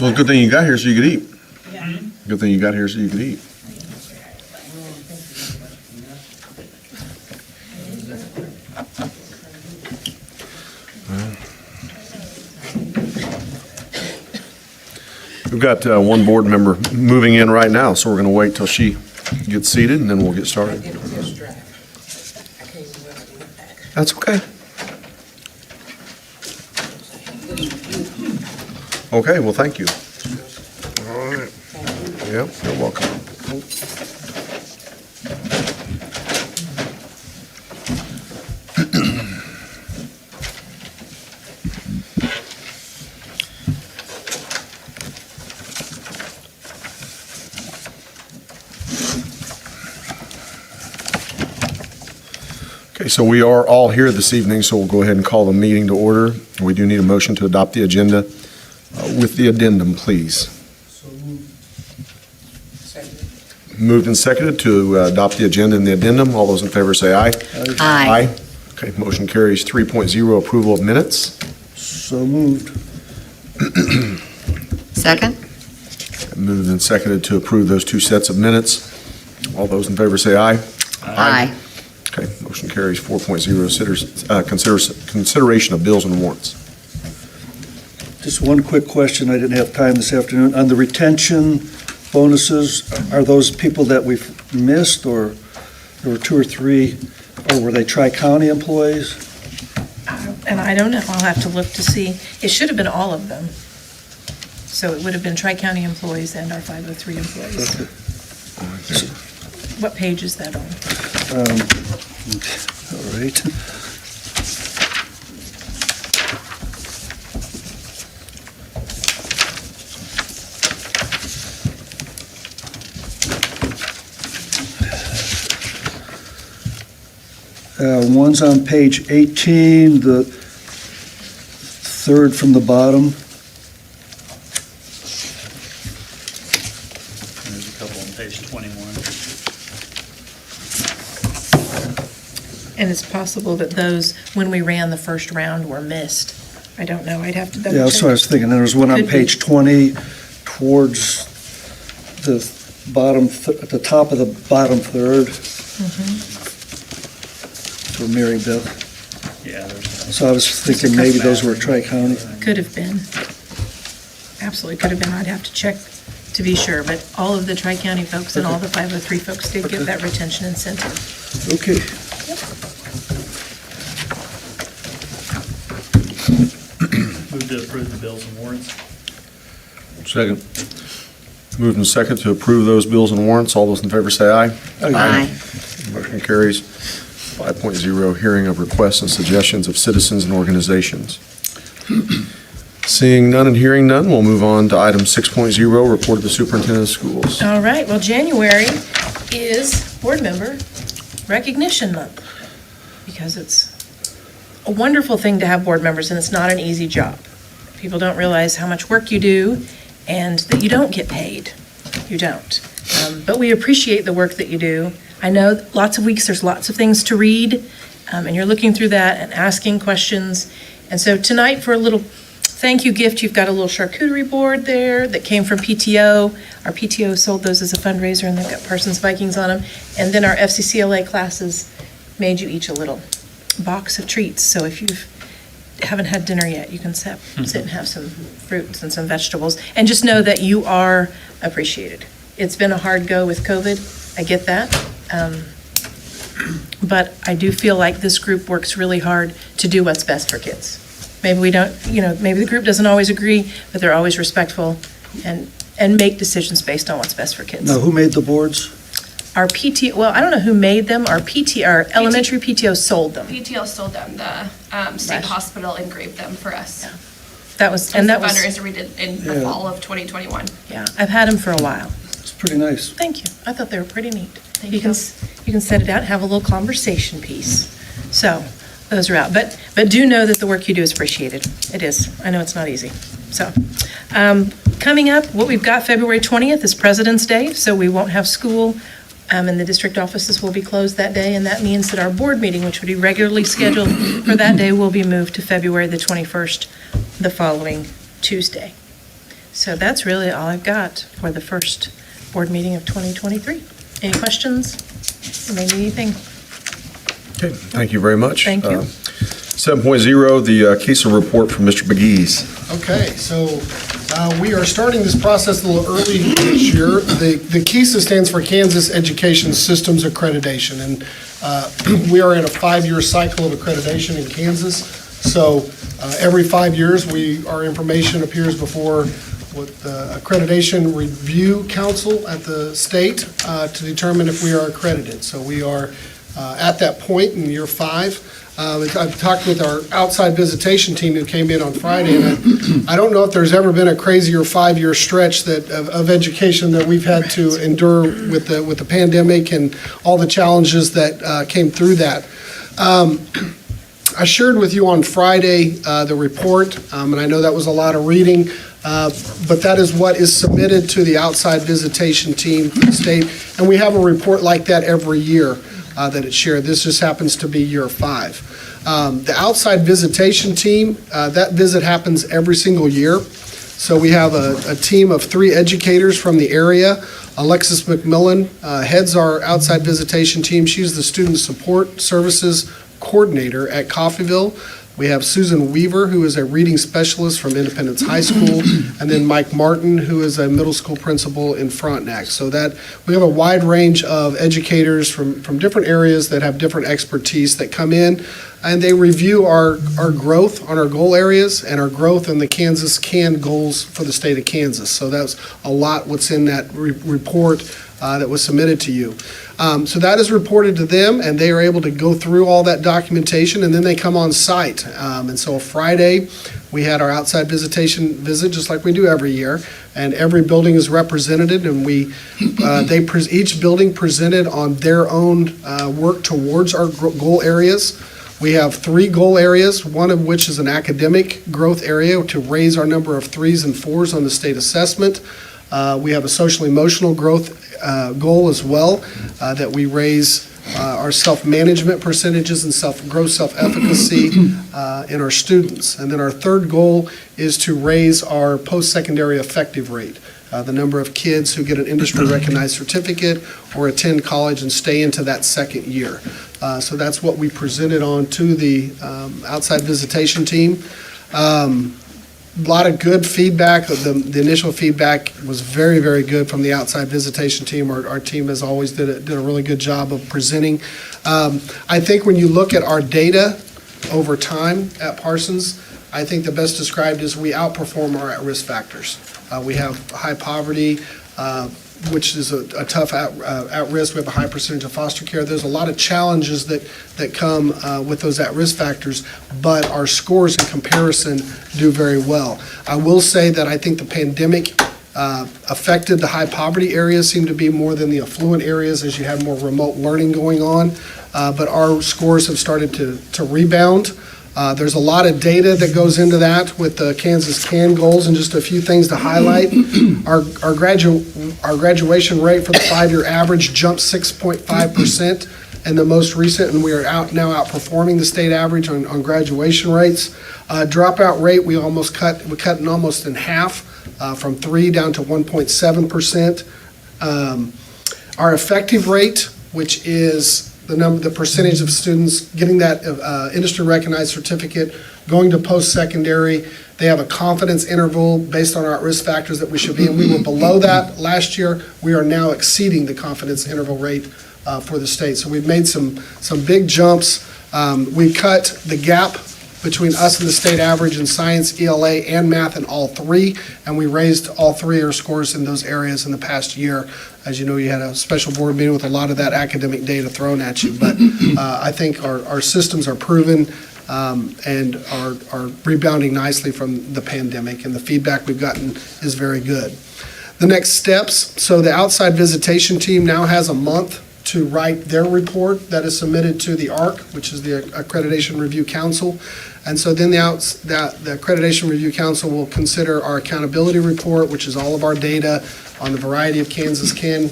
Well, good thing you got here so you could eat. Yeah. Good thing you got here so you could eat. We've got one board member moving in right now, so we're going to wait till she gets seated, and then we'll get started. That's okay. Okay, well, thank you. All right. Yep, you're welcome. Okay, so we are all here this evening, so we'll go ahead and call the meeting to order. We do need a motion to adopt the agenda with the addendum, please. So moved. Moved and seconded to adopt the agenda and the addendum. All those in favor say aye. Aye. Okay, motion carries. 3.0, approval of minutes. So moved. Second? Moved and seconded to approve those two sets of minutes. All those in favor say aye. Aye. Okay, motion carries. 4.0, consideration of bills and warrants. Just one quick question, I didn't have time this afternoon. On the retention bonuses, are those people that we've missed, or there were two or three, or were they tri-county employees? And I don't know, I'll have to look to see. It should have been all of them. So it would have been tri-county employees and our 503 employees. What page is that on? All right. One's on page 18, the third from the bottom. There's a couple on page 21. And it's possible that those, when we ran the first round, were missed. I don't know, I'd have to double check. Yeah, that's what I was thinking. There was one on Could be. page 20 towards the bottom, at the top of the bottom third for Mary Beth. Yeah, there's. So I was thinking maybe those were tri-county. Could have been. Absolutely could have been. I'd have to check to be sure, but all of the tri-county folks and all the 503 folks did get that retention incentive. Okay. Move to approve the bills and warrants. Second. Moved and seconded to approve those bills and warrants. All those in favor say aye. Aye. Motion carries. 5.0, hearing of requests and suggestions of citizens and organizations. Seeing none and hearing none, we'll move on to item 6.0, report of the superintendent of schools. All right, well, January is Board Member Recognition Month, because it's a wonderful thing to have board members, and it's not an easy job. People don't realize how much work you do, and that you don't get paid. You don't. But we appreciate the work that you do. I know lots of weeks, there's lots of things to read, and you're looking through that and asking questions. And so tonight, for a little thank you gift, you've got a little charcuterie board there that came from PTO. Our PTO sold those as a fundraiser, and they've got Parsons Vikings on them. And then our FCCLA classes made you each a little box of treats. So if you haven't had dinner yet, you can sit and have some fruits and some vegetables. And just know that you are appreciated. It's been a hard go with COVID. I get that. But I do feel like this group works really hard to do what's best for kids. Maybe we don't, maybe the group doesn't always agree, but they're always respectful and make decisions based on what's best for kids. Now, who made the boards? Our PTO, well, I don't know who made them. Our elementary PTO sold them. PTO sold them. The state Right. hospital engraved them for us. Yeah. That was The fundraiser we did in the fall of 2021. Yeah, I've had them for a while. It's pretty nice. Thank you. I thought they were pretty neat. Thank You can set it out and have a little conversation piece. So those are out. But do know that the work you do is appreciated. It is. I know it's not easy. So coming up, what we've got February 20th is President's Day, so we won't have school, and the district offices will be closed that day, and that means that our board meeting, which would be regularly scheduled for that day, will be moved to February the 21st, the following Tuesday. So that's really all I've got for the first board meeting of 2023. Any questions? Maybe anything? Okay, thank you very much. Thank you. 7.0, the CASA report from Mr. McGee's. Okay, so we are starting this process a little early this year. The KESA stands for Kansas Education Systems Accreditation, and we are in a 5-year cycle of accreditation in Kansas. So every 5 years, our information appears before what the Accreditation Review Council at the state to determine if we are accredited. So we are at that point in year 5. I've talked with our outside visitation team who came in on Friday, and I don't know if there's ever been a crazier 5-year stretch of education that we've had to endure with the pandemic and all the challenges that came through that. I shared with you on Friday the report, and I know that was a lot of reading, but that is what is submitted to the outside visitation team for the state, and we have a report like that every year. That it's shared. This just happens to be year 5. The outside visitation team, that visit happens every single year. So we have a team of 3 educators from the area. Alexis McMillan heads our outside visitation team. She's the Student Support Services Coordinator at Coffeyville. We have Susan Weaver, who is a reading specialist from Independence High School, and then Mike Martin, who is a middle school principal in Frontenac. So that we have a wide range of educators from different areas that have different expertise that come in, and they review our growth on our goal areas and our growth in the Kansas CAN goals for the state of Kansas. So that's a lot what's in that report that was submitted to you. So that is reported to them, and they are able to go through all that documentation, and then they come on site. And so Friday, we had our outside visitation visit, just like we do every year, and every building is represented, and each building presented on their own work towards our goal areas. We have 3 goal areas, one of which is an academic growth area to raise our number of 3s and 4s on the state assessment. We have a social emotional growth goal as well, that we raise our self-management percentages and self-efficacy in our students. And then our 3rd goal is to raise our post-secondary effective rate, the number of kids who get an industry-recognized certificate or attend college and stay into that 2nd year. So that's what we presented on to the outside visitation team. A lot of good feedback. The initial feedback was very, very good from the outside visitation team. Our team, as always, did a really good job of presenting. I think when you look at our data over time at Parsons, I think the best described is we outperform our at-risk factors. We have high poverty, which is a tough at-risk. We have a high percentage of foster care. There's a lot of challenges that come with those at-risk factors, but our scores in comparison do very well. I will say that I think the pandemic affected the high poverty areas seem to be more than the affluent areas as you have more remote learning going on, but our scores have started to rebound. There's a lot of data that goes into that with the Kansas CAN goals, and just a few things to highlight. Our graduation rate for the 5-year average jumped 6.5% in the most recent, and we are now outperforming the state average on graduation rates. Dropout rate, we cut almost in half, from 3 down to 1.7%. Our effective rate, which is the percentage of students getting that industry-recognized certificate, going to post-secondary. They have a confidence interval based on our at-risk factors that we should be in. We were below that last year. We are now exceeding the confidence interval rate for the state. So we've made some big jumps. We cut the gap between us and the state average in science, ELA, and math in all 3, and we raised all 3 of our scores in those areas in the past year. As you know, you had a special board meeting with a lot of that academic data thrown at you, but I think our systems are proven and are rebounding nicely from the pandemic, and the feedback we've gotten is very good. The next steps, so the outside visitation team now has a month to write their report that is submitted to the ARC, which is the Accreditation Review Council. And so then the Accreditation Review Council will consider our accountability report, which is all of our data on the variety of Kansas CAN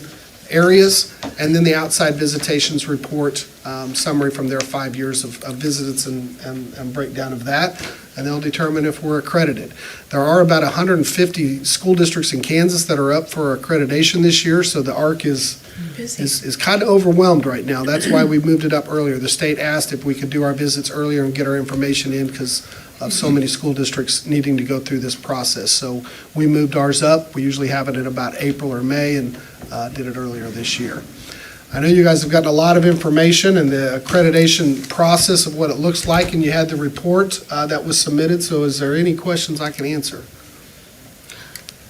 areas, and then the outside visitations report summary from their 5 years of visits and breakdown of that, and they'll determine if we're accredited. There are about 150 school districts in Kansas that are up for accreditation this year, so the ARC is kind of overwhelmed right now. That's why we moved it up earlier. The state asked if we could do our visits earlier and get our information in because of so many school districts needing to go through this process. So we moved ours up. We usually have it in about April or May and did it earlier this year. I know you guys have gotten a lot of information and the accreditation process of what it looks like, and you had the report that was submitted. So is there any questions I can answer?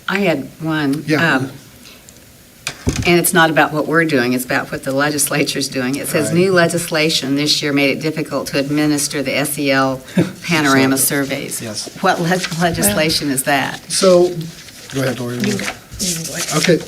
I had one. Yeah. And it's not about what we're doing, it's about what the legislature's doing. It says Right. new legislation this year made it difficult to administer the SEL panorama surveys. Yes. What legislation is that? So, go ahead, Lori. You can go ahead. Okay,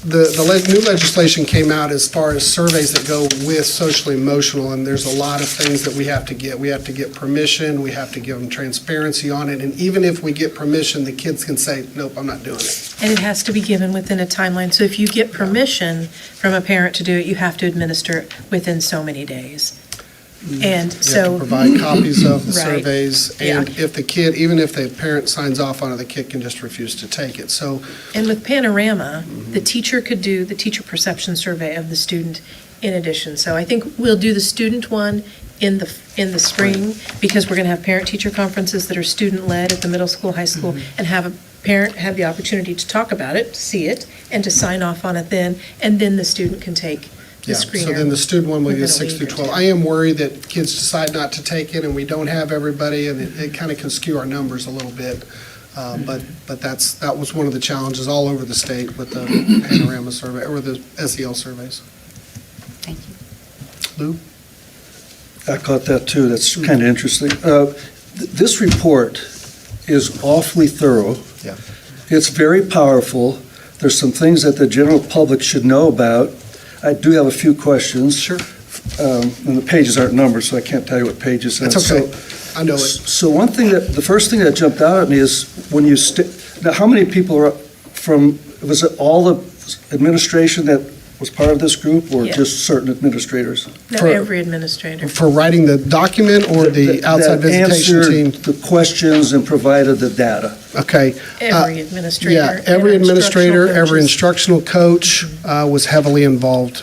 the new legislation came out as far as surveys that go with social emotional, and there's a lot of things that we have to get. We have to get permission, we have to give them transparency on it, and even if we get permission, the kids can say, nope, I'm not doing it. And it has to be given within a timeline. So if you get permission from a parent to do it, you have to administer it within so many days. And You have to so, provide copies of the Right. surveys, and Yeah. if the kid, even if the parent signs off on it, the kid can just refuse to take it. So, and with Panorama, the teacher could do the teacher perception survey of the student in addition. So I think we'll do the student one in the spring, because we're going to have parent-teacher conferences that are student-led at the middle school, high school, and have a parent have the opportunity to talk about it, see it, and to sign off on it then, and then the student can take the yeah, screener. so then the student one will within get a 6 week through or 12. two. I am worried that kids decide not to take it, and we don't have everybody, and it kind of can skew our numbers a little bit. But that was one of the challenges all over the state with the Panorama survey, or the SEL surveys. Thank you. Lou? I caught that too. That's kind of interesting. This report is awfully thorough. Yeah. It's very powerful. There's some things that the general public should know about. I do have a few questions. Sure. And the pages aren't numbered, so I can't tell you what pages. That's okay. I know it. So the first thing that jumped out at me is when you, now how many people are from, was it all the administration that was part of this group, or Yeah. just certain administrators? No, for- every administrator. For writing the document or the outside visitation team? That answered the questions and provided the data. Okay. Every administrator. Yeah, and every administrator, instructional every coaches. instructional coach was heavily involved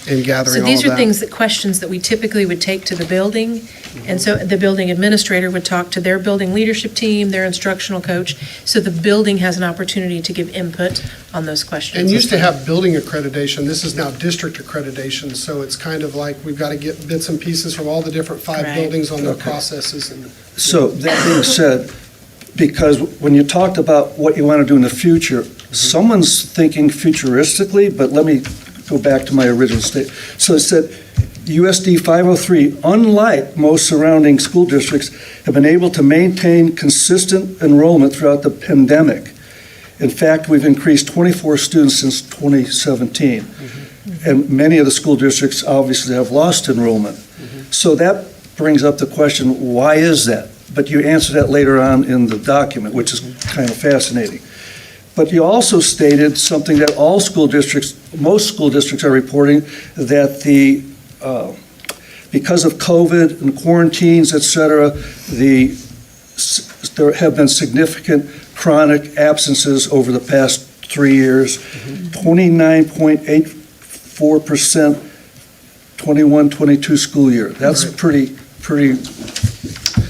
in gathering So all of these are that. things, questions that we typically would take to the building, and so the building administrator would talk to their building leadership team, their instructional coach, so the building has an opportunity to give input on those questions. And used to have building accreditation, this is now district accreditation, so it's kind of like, we've got to get bits and pieces from all the different 5 Right. buildings on their Okay. processes. And So that being said, because when you talked about what you want to do in the future, someone's thinking futuristically, but let me go back to my original state. So it said, USD 503, unlike most surrounding school districts, have been able to maintain consistent enrollment throughout the pandemic. In fact, we've increased 24 students since 2017. And many of the school districts obviously have lost enrollment. So that brings up the question, why is that? But you answer that later on in the document, which is kind of fascinating. But you also stated something that all school districts, most school districts are reporting, that because of COVID and quarantines, et cetera, there have been significant chronic absences over the past 3 years. 29.84%, 21-22 school year. That's Right. pretty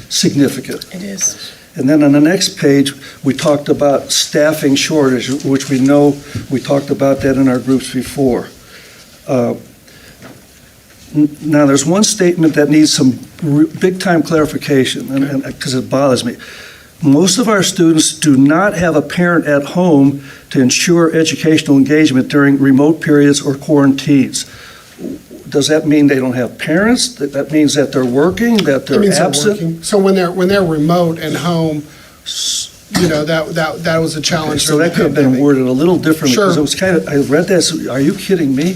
significant. It is. And then on the next page, we talked about staffing shortage, which we know, we talked about that in our groups before. Now, there's one statement that needs some big-time clarification, and because it bothers me. Most of our students do not have a parent at home to ensure educational engagement during remote periods or quarantines. Does that mean they don't have parents? That means that they're working, that It they're means they're absent? working. So when they're remote and home, you know, that was a challenge. So that could have been during the worded a little differently, because Sure. it was kind of, I read that, so, are you kidding me?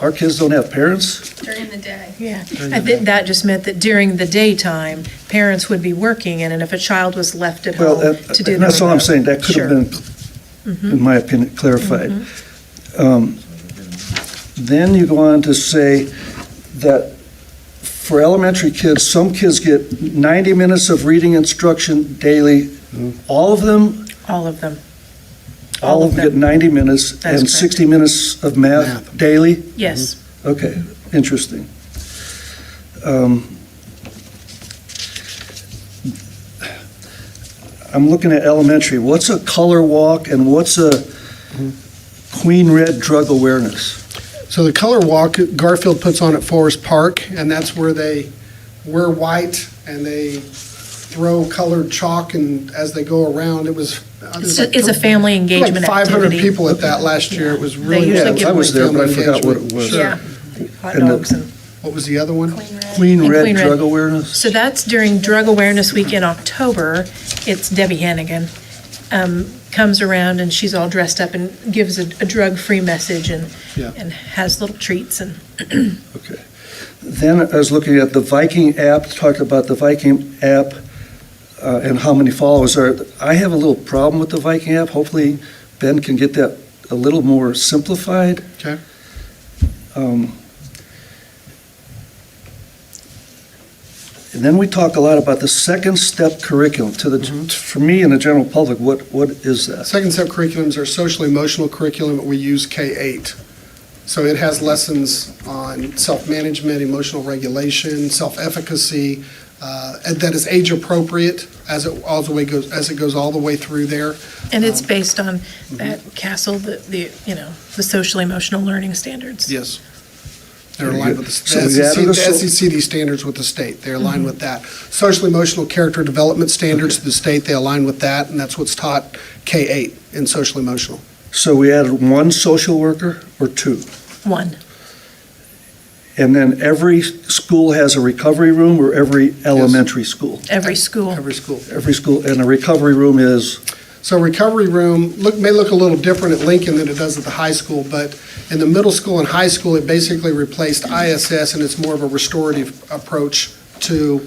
Our kids don't have parents? During the day. Yeah, I think that just meant that during the daytime, parents would be working, and if a child was left at Well, home to do the that's all I'm remote. saying, that could have Sure. been, in my opinion, clarified. Then you go on to say that for elementary kids, some kids get 90 minutes of reading instruction daily. All of them? All of them. All of them get 90 minutes That's and correct. 60 minutes of math Math. daily? Yes. Okay, interesting. I'm looking at elementary. What's a color walk and what's a Queen Red drug awareness? So the color walk, Garfield puts on at Forest Park, and that's where they wear white and they throw colored chalk, and as they go around, it was. It's a family engagement Like 500 activity. people at that last year. It was They really. usually good. give I was there, but I Family forgot what it engagement. was. Sure. Yeah. Hot And the- dogs and. What was the other one? Queen And Red Queen Red. drug awareness? So that's during Drug Awareness Week in October. It's Debbie Hannigan comes around and she's all dressed up and gives a drug-free message and Yeah. and has little treats and Okay. Then I was looking at the Viking app, talked about the Viking app and how many followers are. I have a little problem with the Viking app. Hopefully Ben can get that a little more simplified. Okay. And then we talk a lot about the second step curriculum. For me and the general public, what is that? Second step curriculums are social emotional curriculum. We use K-8. So it has lessons on self-management, emotional regulation, self-efficacy, and that is age appropriate as it goes all the way through there. and it's based on that CASEL, the social emotional learning standards. Yes. They're Very aligned good. with So the we added a so- SECD standards with the state. They're aligned with that. Social emotional character development standards to the state, they align with that, and that's what's taught K-8 in social emotional. So we added one social worker or two? One. And then every school has a recovery room or every elementary school? Every school. Every school. Every school, and a recovery room is, So recovery room may look a little different at Lincoln than it does at the high school, but in the middle school and high school, it basically replaced ISS, and it's more of a restorative approach to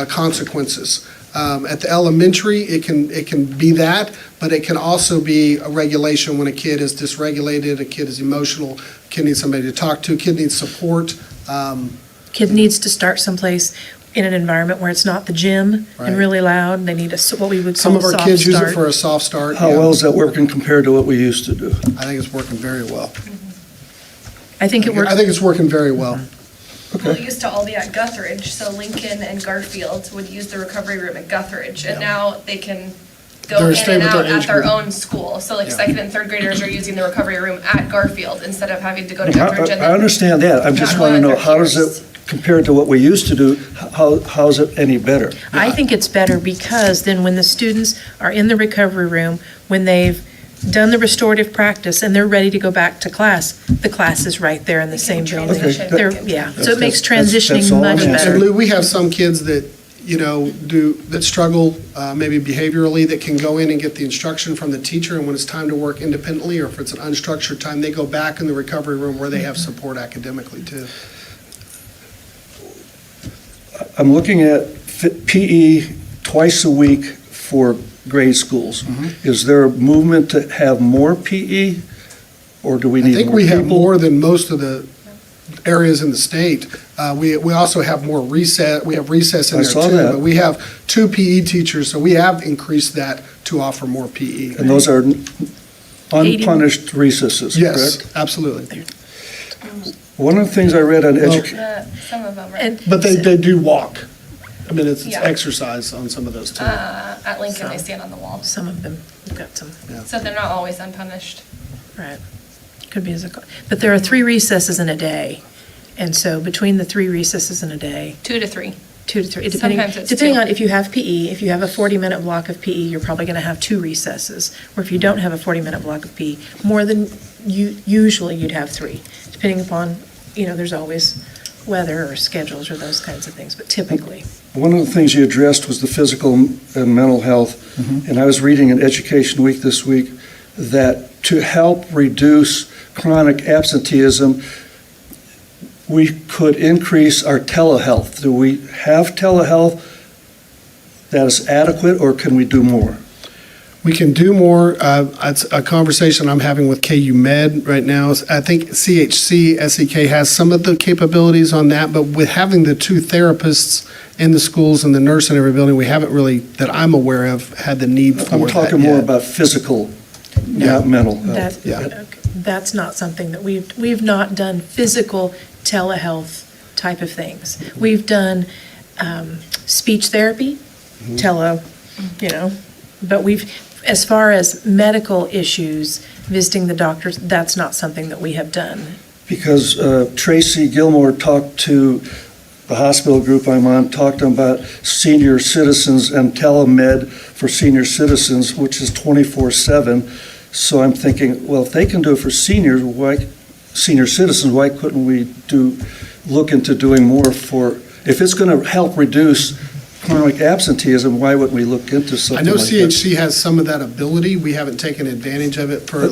consequences. At the elementary, it can be that, but it can also be a regulation when a kid is dysregulated, a kid is emotional, a kid needs somebody to talk to, a kid needs support. Kid needs to start someplace in an environment where it's not the gym Right. and really loud. They need what we would Some call of a our soft kids use it start. for a soft start. how yeah. well is that working compared to what we used to do? I think it's working very well. I think it works. I think it's working very well. Well, it used to all be at Guthridge, so Lincoln and Garfield would use the recovery room at Guthridge, and now they can go They're in staying and with their out age at their group. own school. So like Yeah. second and third graders are using the recovery room at Garfield instead of having to go to I Guthridge and I then. understand that, I just not want to going know, with how does their it, compared to what we used to do, how is it any better? I think it's better because then when the students are in the recovery room, when they've done the restorative practice and they're ready to go back to class, the class is right there in the same building. transition. They're- Okay. Yeah, so That's- it makes that's transitioning all much I'm asking. better. And Lou, we have some kids that, that struggle maybe behaviorally, that can go in and get the instruction from the teacher, and when it's time to work independently, or if it's an unstructured time, they go back in the recovery room where they have support academically too. I'm looking at PE twice a week for grade schools. Mm-hmm. Is there a movement to have more PE, or do we I need think more we have people? more than most of the areas in the state. We also have more recess, we have recess in I there saw too. that. But we have 2 PE teachers, so we have increased that to offer more PE. And those are unpunished recesses, Yes, correct? absolutely. One of the things I read on Well, Some of them are. And But they do walk. I mean, it's Yeah. exercise on some of those too. At Lincoln, they Some. stand on the wall, some of them, we've got some, so they're not always unpunished. right. Could be but there are 3 recesses in a day. And so between the 3 recesses in a day, 2 to 3. 2 to 3, Sometimes it's depending 2. on if you have PE, if you have a 40-minute block of PE, you're probably going to have 2 recesses. Or if you don't have a 40-minute block of PE, more than usually you'd have 3, depending upon, there's always weather or schedules or those kinds of things, but typically. One of the things you addressed was the physical and mental health. And I was reading in Education Week this week that to help reduce chronic absenteeism, we could increase our telehealth. Do we have telehealth that is adequate, or can we do more? We can do more. It's a conversation I'm having with KU Med right now. I think CHC, SEK has some of the capabilities on that, but with having the two therapists in the schools and the nurse in every building, we haven't really, that I'm aware of, had the need for that I'm talking more yet. about physical, not mental health. That's not something that we've not done physical telehealth type of things. We've done speech therapy, but as far as medical issues, visiting the doctors, that's not something that we have done. Because Tracy Gilmore talked to the hospital group I'm on, talked about senior citizens and telemed for senior citizens, which is 24/7. So I'm thinking, well, if they can do it for seniors, senior citizens, why couldn't we look into doing more for, if it's going to help reduce chronic absenteeism, why wouldn't we look into I something know like that? CHC has some of that ability. We haven't taken advantage of it for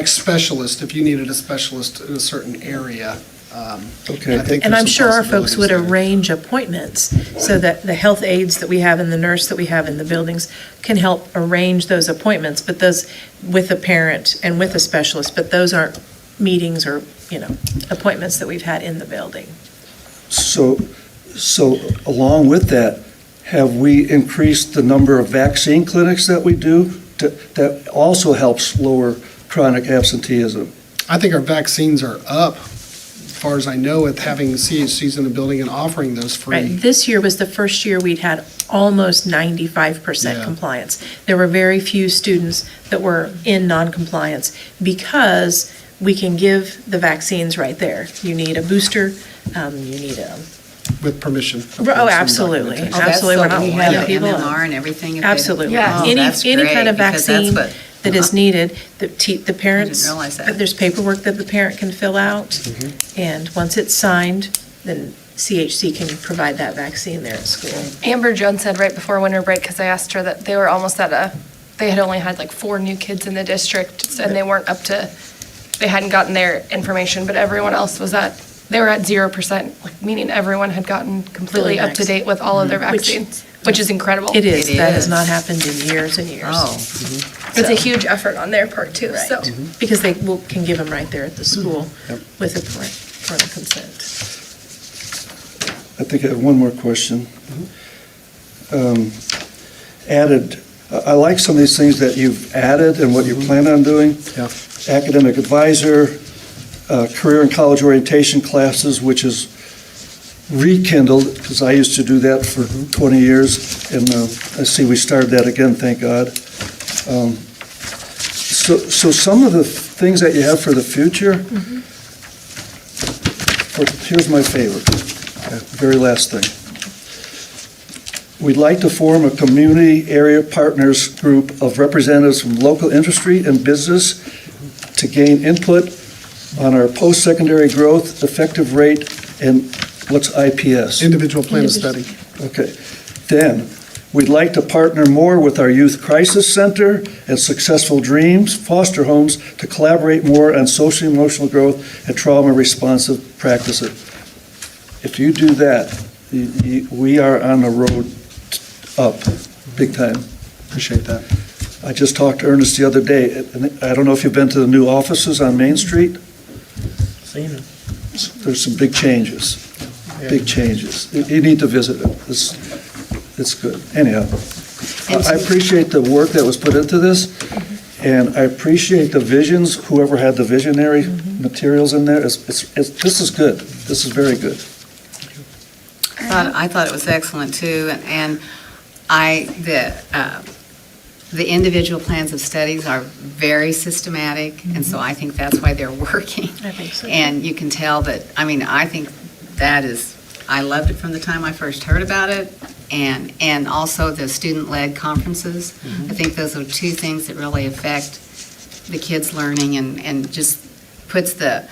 specialists, if you needed a specialist in a certain area. Okay. I think And there's I'm some sure our folks would possibilities there. arrange appointments so that the health aides that we have and the nurse that we have in the buildings can help arrange those appointments, but those with a parent and with a specialist, but those aren't meetings or, appointments that we've had in the building. So along with that, have we increased the number of vaccine clinics that we do? That also helps lower chronic absenteeism. I think our vaccines are up, as far as I know, with having CHCs in the building and offering those free. Right, this year was the first year we'd had almost 95% Yeah. compliance. There were very few students that were in non-compliance because we can give the vaccines right there. You need a booster, you need a, With permission. oh, absolutely, Oh, that's absolutely. We're so not we letting have people. MMR and everything? if they- Absolutely. Yeah. Oh, Any that's kind great, of because that's vaccine what- that is needed, the parents. realize that. There's paperwork that the parent can fill out, Mm-hmm. and once it's signed, then CHC can provide that vaccine there at school. Amber Jones said right before winter break, because I asked her that they were almost they had only had like 4 new kids in the district, and they weren't they hadn't gotten their information, but everyone else they were at 0%, meaning everyone had gotten completely Fully up to date with all of their Which- vaccines, which is incredible. It is, It that has is. not happened in years and years. Oh, It's a huge effort on their part too, Right. so. Because they can give them right there at the school with a parental consent. I think I have one more question. I like some of these things that you've added and what you plan on doing. Yeah. Academic advisor, career and college orientation classes, which is rekindled, because I used to do that for 20 years, and I see we started that again, thank God. So some of the things that you have for the future, here's my favorite, very last thing. We'd like to form a community area partners group of representatives from local industry and business to gain input on our post-secondary growth, effective rate, and what's IPS? Individual plan of study. Okay. Then, we'd like to partner more with our Youth Crisis Center and Successful Dreams foster homes to collaborate more on social emotional growth and trauma responsive practices. If you do that, we are on the road up, big time. Appreciate that. I just talked to Ernest the other day, and I don't know if you've been to the new offices on Main Street. There's some big changes, big changes. You need to visit it. It's good. Anyhow, I appreciate the work that was put into this, and I appreciate the visions, whoever had the visionary materials in there. This is good. This is very good. I thought it was excellent too, and the individual plans of studies are very systematic, and so I think that's why they're working. I think so. And you can tell that, I think I loved it from the time I first heard about it, and also the student-led conferences. I think those are 2 things that really affect the kids' learning and just puts the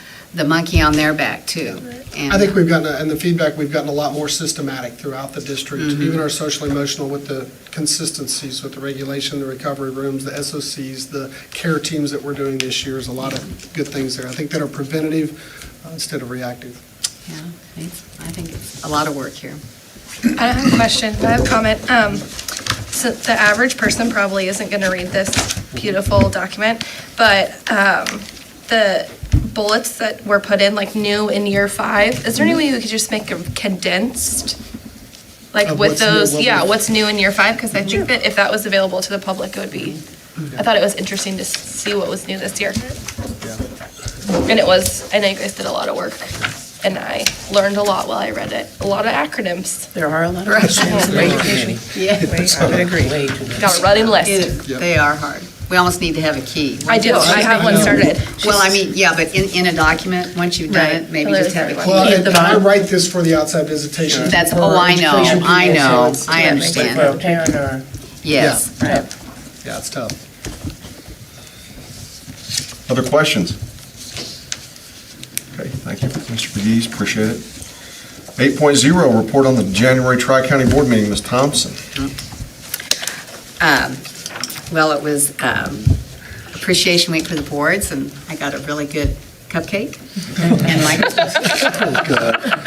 monkey on their back too. And I think we've gotten, and the feedback, we've gotten a lot more systematic throughout the district, even our social emotional with the consistencies, with the regulation, the recovery rooms, the SOCs, the care teams that we're doing this year, is a lot of good things there. I think that are preventative instead of reactive. I think it's a lot of work here. I have a question, I have a comment. so the average person probably isn't going to read this beautiful document, but the bullets that were put in, like new in year 5, is there any way we could just make them condensed? Like Of with what's new, those, what yeah, was- what's new in year 5? Because I think that if that was available to the public, it would be, I thought it was interesting to see what was new this year. And it was, I know you guys did a lot of work, and I learned a lot while I read it. A lot of acronyms. There are a lot of questions. Yeah. I would agree. Got a running list. They are hard. We almost need to have a key. I do, I have one started. Well, I mean, yeah, but in a document, once you've done Right. it, maybe just have a key. Well, At and the I bottom. write this for the outside visitation. That's, for oh, I know, education I people, so know, it's- I understand. Parent or. Yes. Yeah, it's tough. Other questions? Okay, thank you, Mr. McGee, appreciate it. 8.0, report on the January Tri-County Board meeting, Ms. Thompson. Well, it was appreciation week for the boards, and I got a really good cupcake. And Mike,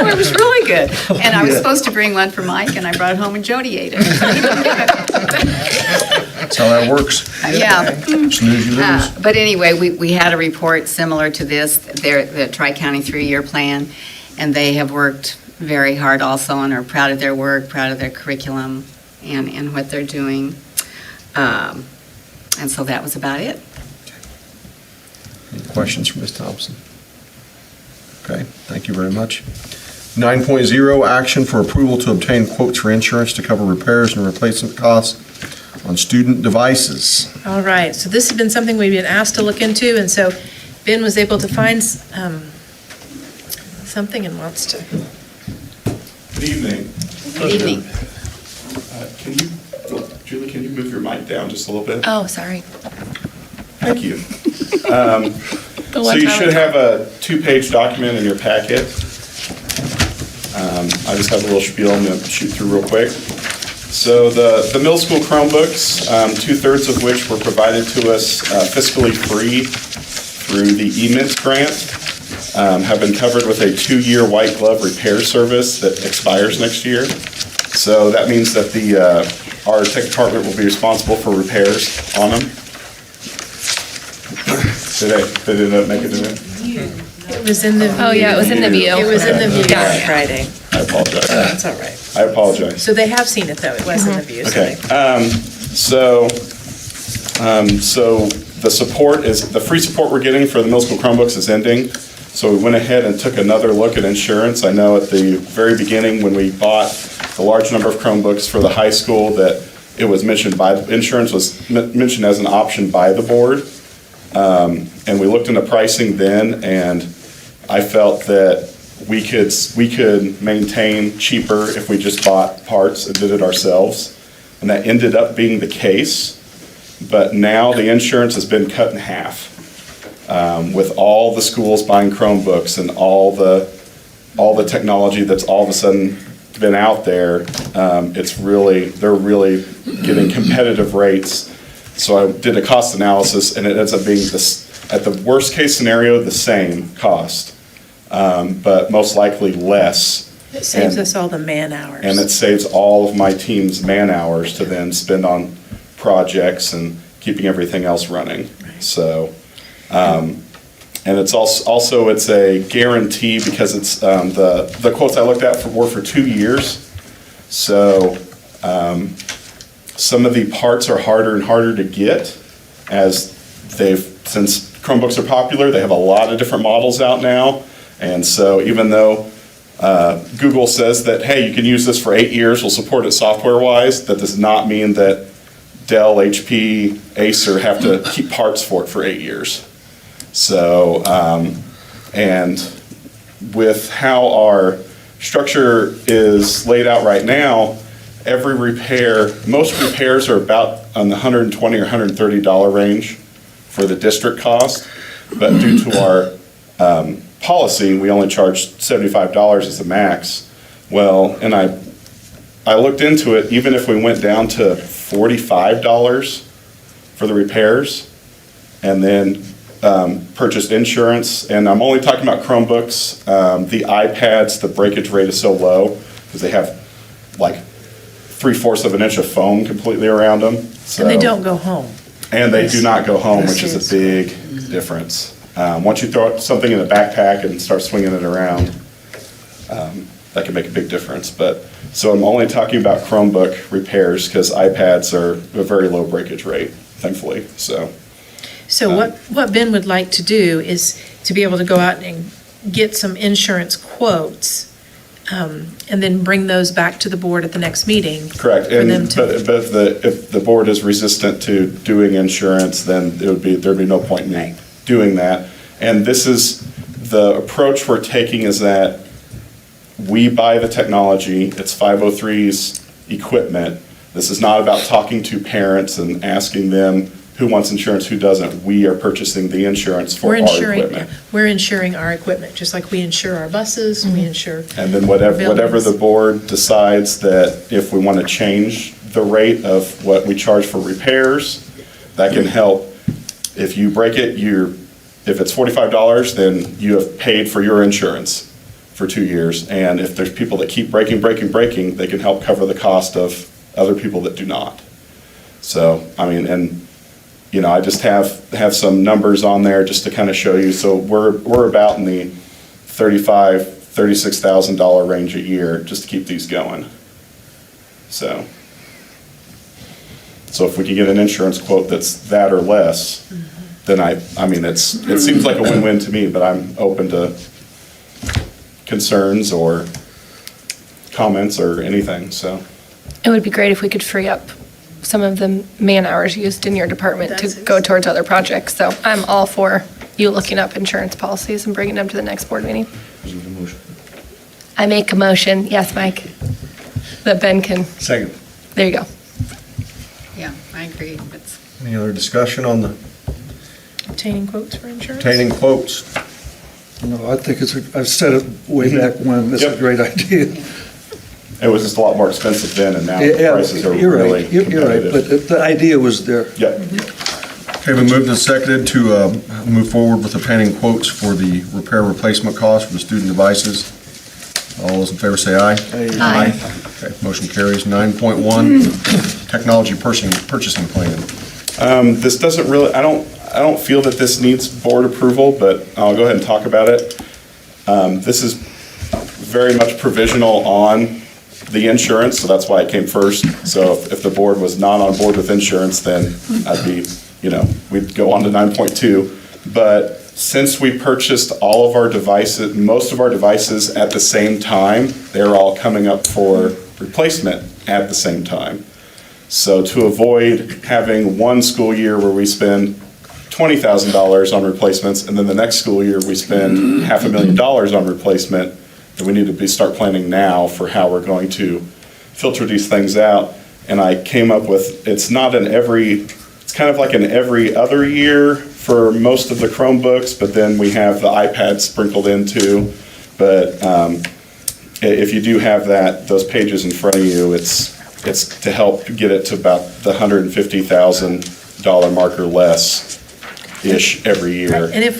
oh, it was really good. And I was supposed to bring one for Mike, and I brought it home, and Jody ate it. That's how that works. Yeah. Snooze, you lose. But anyway, we had a report similar to this, the Tri-County 3-year plan, and they have worked very hard also and are proud of their work, proud of their curriculum and what they're doing. And so that was about it. Any questions for Ms. Thompson? Okay, thank you very much. 9.0, action for approval to obtain quotes for insurance to cover repairs and replacement costs on student devices. All right, so this has been something we've been asked to look into, and so Ben was able to find something and wants to. Good evening. Good evening. Julie, can you move your mic down just a little bit? Oh, sorry. Thank you. The So one you time should I- have a 2-page document in your packet. I just have a little spiel I'm going to shoot through real quick. So the middle school Chromebooks, 2/3 of which were provided to us fiscally free through the eMint grant, have been covered with a 2-year white glove repair service that expires next year. So that means that our tech department will be responsible for repairs on them. Did they end up making it in? It was in the. Oh, yeah, it was in the view. It was in the view Yeah. on Friday. I apologize. That's all right. I apologize. So they have seen it, though. It was in the view. so Okay, they- so the support is, the free support we're getting for the middle school Chromebooks is ending. So we went ahead and took another look at insurance. I know at the very beginning, when we bought the large number of Chromebooks for the high school, that it was mentioned insurance was mentioned as an option by the board. And we looked into pricing then, and I felt that we could maintain cheaper if we just bought parts and did it ourselves. And that ended up being the case. But now the insurance has been cut in half. With all the schools buying Chromebooks and all the technology that's all of a sudden been out there, they're really getting competitive rates. So I did a cost analysis, and it ends up being at the worst case scenario, the same cost, but most likely less. It saves And- us all the man hours. And it saves all of my team's man hours to then spend on projects and keeping everything else running. So, and it's also it's a guarantee because it's, the quotes I looked at were for 2 years. So, some of the parts are harder and harder to get since Chromebooks are popular, they have a lot of different models out now. And so even though Google says that, hey, you can use this for 8 years, we'll support it software-wise, that does not mean that Dell, HP, Acer have to keep parts for it for 8 years. So, and with how our structure is laid out right now, every repair, most repairs are about on the $120 or $130 range for the district cost, but due to our policy, we only charge $75 as the max. Well, and I looked into it, even if we went down to $45 for the repairs, and then purchased insurance, and I'm only talking about Chromebooks. The iPads, the breakage rate is so low, because they have like 3/4 of an inch of foam completely around them. And they don't go home. And they do not go home, which is Yes. a big difference. Once you throw something in a backpack and start swinging it around, that can make a big difference. But, so I'm only talking about Chromebook repairs because iPads are a very low breakage rate, thankfully, so. So what Ben would like to do is to be able to go out and get some insurance quotes, and then bring those back to the board at the next meeting. Correct, For them and, to. but if the board is resistant to doing insurance, then there'd be no point in me Right. doing that. And this is, the approach we're taking is that we buy the technology, it's 503's equipment. This is not about talking to parents and asking them who wants insurance, who doesn't. We are purchasing the insurance for We're our insuring, equipment. we're insuring our equipment, just like we insure our buses, we insure. And then whatever buildings. the board decides that if we want to change the rate of what we charge for repairs, that can help. If you break it, if it's $45, then you have paid for your insurance for 2 years. And if there's people that keep breaking, they can help cover the cost of other people that do not. So, I mean, and, you know, I just have some numbers on there just to kind of show you. So we're about in the $36,000 range a year just to keep these going. So if we can get an insurance quote that's that or less, then I mean, it seems like a win-win to me, but I'm open to concerns or comments or anything, so. It would be great if we could free up some of the man-hours used in your department to go towards other projects. So I'm all for you looking up insurance policies and bringing them to the next board meeting. I make a motion, yes, Mike, that Ben can, Second. there you go. Yeah, I agree. Any other discussion on the Obtaining quotes for insurance? obtaining quotes? No, I think I've said it way back when, it's a Yep. great idea. It was just a lot more expensive then, and now the Yeah, prices are you're really right, you're right, competitive. but the idea was there. Yep. Okay, we moved and seconded to move forward with obtaining quotes for the repair replacement cost for the student devices. All those in favor say aye. Aye. Okay, motion carries. 9.1, technology purchasing plan. This doesn't really, I don't feel that this needs board approval, but I'll go ahead and talk about it. This is very much provisional on the insurance, so that's why it came first. So if the board was not on board with insurance, then I'd be, we'd go on to 9.2. But since we purchased all of our devices, most of our devices at the same time, they're all coming up for replacement at the same time. So to avoid having one school year where we spend $20,000 on replacements, and then the next school year we spend $500,000 on replacement, then we need to start planning now for how we're going to filter these things out. And I came up with, it's kind of like an every other year for most of the Chromebooks, but then we have the iPad sprinkled in too. But if you do have those pages in front of you, it's to help get it to about the $150,000 mark or less-ish every year. And if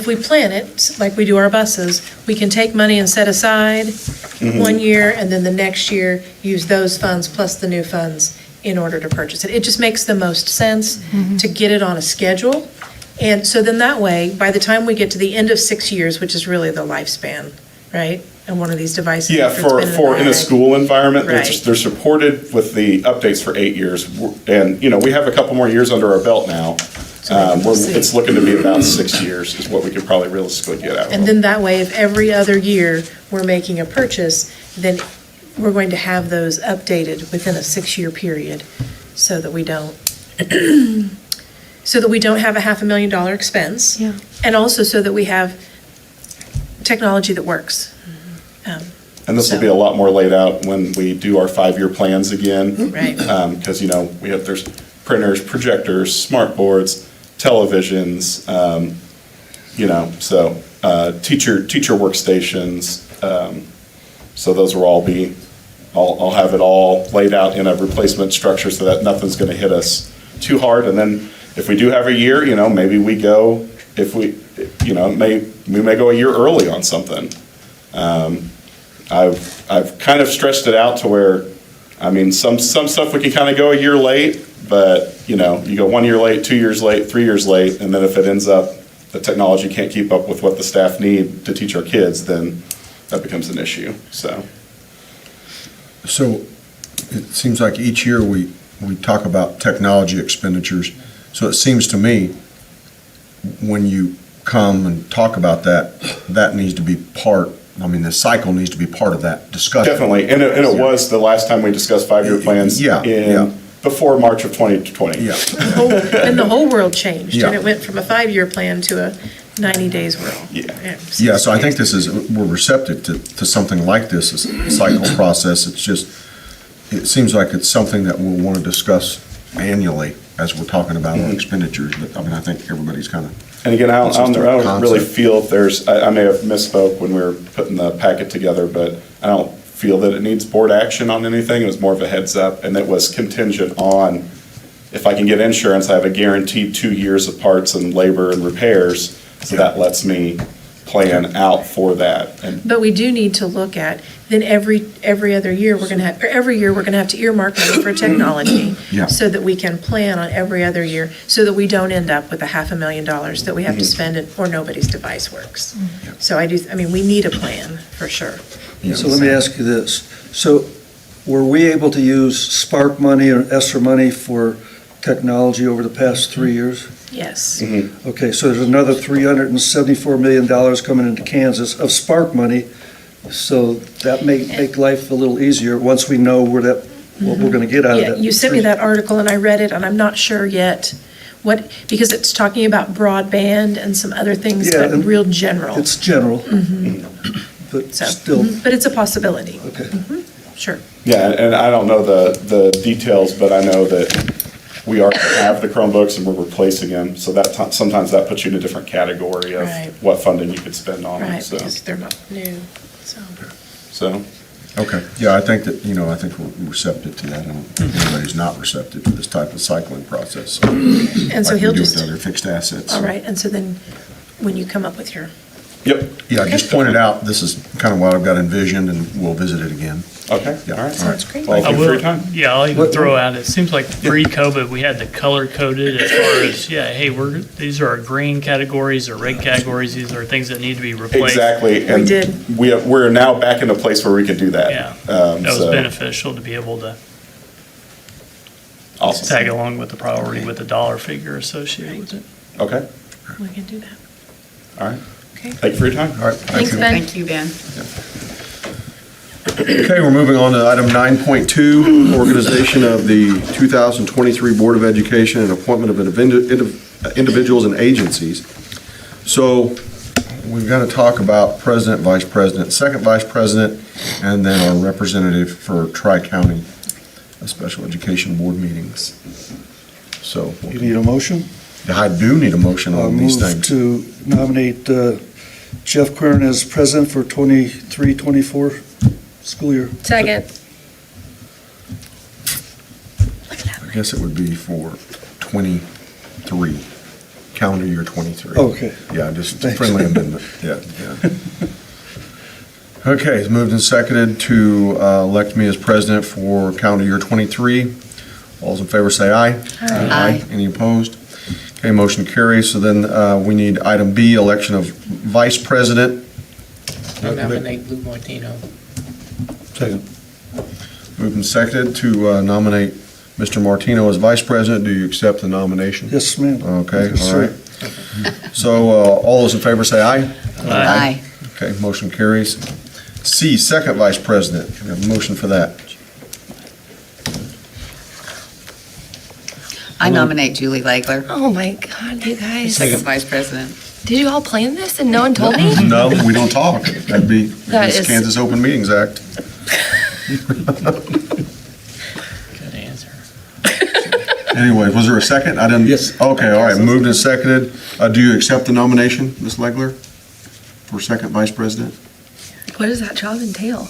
we plan it, like we do our buses, we can take money and set aside one year, and then the next year, use those funds plus the new funds in order to purchase it. It just makes the most sense to get it on a schedule. And so then that way, by the time we get to the end of 6 years, which is really the lifespan, right? And one of these devices. Yeah, after it's been for in a bag. school environment, Right. they're supported with the updates for 8 years. And, we have a couple more years under our belt now. It's looking to be about 6 years is what we could probably realistically get out of And them. then that way, if every other year we're making a purchase, then we're going to have those updated within a 6-year period so that we don't, have a $500,000 expense. Yeah. And also so that we have technology that works. And this will be a lot more laid out when we do our 5-year plans again. Right. Because, there's printers, projectors, smart boards, televisions, teacher workstations. So those will all be, I'll have it all laid out in a replacement structure so that nothing's going to hit us too hard. And then if we do have a year, maybe we go, we may go a year early on something. I've kind of stretched it out to where I mean, some stuff we can kind of go a year late, but, you go 1 year late, 2 years late, 3 years late, and then if it ends up, the technology can't keep up with what the staff need to teach our kids, then that becomes an issue, so. So it seems like each year we talk about technology expenditures. So it seems to me, when you come and talk about that, that needs to be the cycle needs to be part of that discussion. Definitely, and it was the last time we discussed five-year plans Yeah. before March of 2020. Yeah, And the whole world changed, and Yeah. it went from a 5-year plan to a 90 days world. Yeah. so I think we're receptive to something like this, a cycle process. It's just, it seems like it's something that we'll want to discuss annually as we're talking about our expenditures, but I think everybody's kind of. And again, I It's just a don't really concept. feel if there's, I may have misspoke when we were putting the packet together, but I don't feel that it needs board action on anything. It was more of a heads up, and it was contingent on, if I can get insurance, I have a guaranteed 2 years of parts and labor and repairs, so that lets me plan out for that. And But we do need to look at, then every other year, every year, we're gonna have to earmark money for technology. Yeah. So that we can plan on every other year, so that we don't end up with $500,000 that we have to spend or nobody's device works. So we need a plan, for sure. So let me ask you this. So were we able to use Spark money or ESSER money for technology over the past 3 years? Yes. Okay, so there's another $374 million coming into Kansas of Spark money. So that may make life a little easier once we know what we're going to get out of Yeah, that. you sent me that article and I read it, and I'm not sure yet because it's talking about broadband and some other things, Yeah, but and real general. It's general, but So, still, But it's a possibility. okay. Sure. Yeah, and I don't know the details, but I know that we already have the Chromebooks and we're replacing them, so that sometimes that puts you in a different category of Right. what funding you could spend on them, Right, so. because they're not new, so. So, Okay, yeah, I think that, I think we're receptive to that. I don't think anybody's not receptive to this type of cycling process. And so like he'll we do just, with other fixed assets. all right, and so then when you come up with your, yep, Yeah, I just pointed out, this is kind of what I've got envisioned, and we'll visit it again. okay, Yeah. all right. sounds great. Thank I you for your will, time. yeah, I'll even What- throw out, it seems like pre-COVID, we had the color coded as far as, hey, these are our green categories or red categories, these are things that need to be replaced. Exactly. We did. We're now back in a place where we can do that. Yeah, that was So, beneficial to be able to Awesome. tag along with the priority with the dollar figure associated with it. Okay, we can do that. all right. Okay. Thank you for your time. All right, Thanks, thank you. Ben. Thank you, Ben. Okay, we're moving on to item 9.2, organization of the 2023 Board of Education and appointment of individuals and agencies. So we've got to talk about president, vice president, second vice president, and then our representative for Tri-County Special Education Board meetings. So You need a motion? I do need a motion I'll on these move things. to nominate Jeff Quern as president for 23-24 school year. Second. I guess it would be for 23, calendar year 23. Okay. Yeah, just a Thanks. friendly amendment, yeah. Okay, it's moved and seconded to elect me as president for calendar year 23. All those in favor say aye. Aye. Any opposed? Okay, motion carries. So then we need item B, election of vice president. I nominate Lou Martino. Second. Moved and seconded to nominate Mr. Martino as vice president. Do you accept the nomination? Yes, ma'am. Okay, Yes, all sir. right. So all those in favor say aye. Aye. Okay, motion carries. C, second vice president. We have a motion for that. I nominate Julie Legler, Oh, my God, you guys. second vice president. Did you all plan this and no one told me? No, we don't talk. That'd be That it's is- Kansas Open Meetings Act. Good answer. Anyway, was there a second? I didn't. Yes. Okay, all right, moved and seconded. Do you accept the nomination, Ms. Legler, for second vice president? What does that job entail?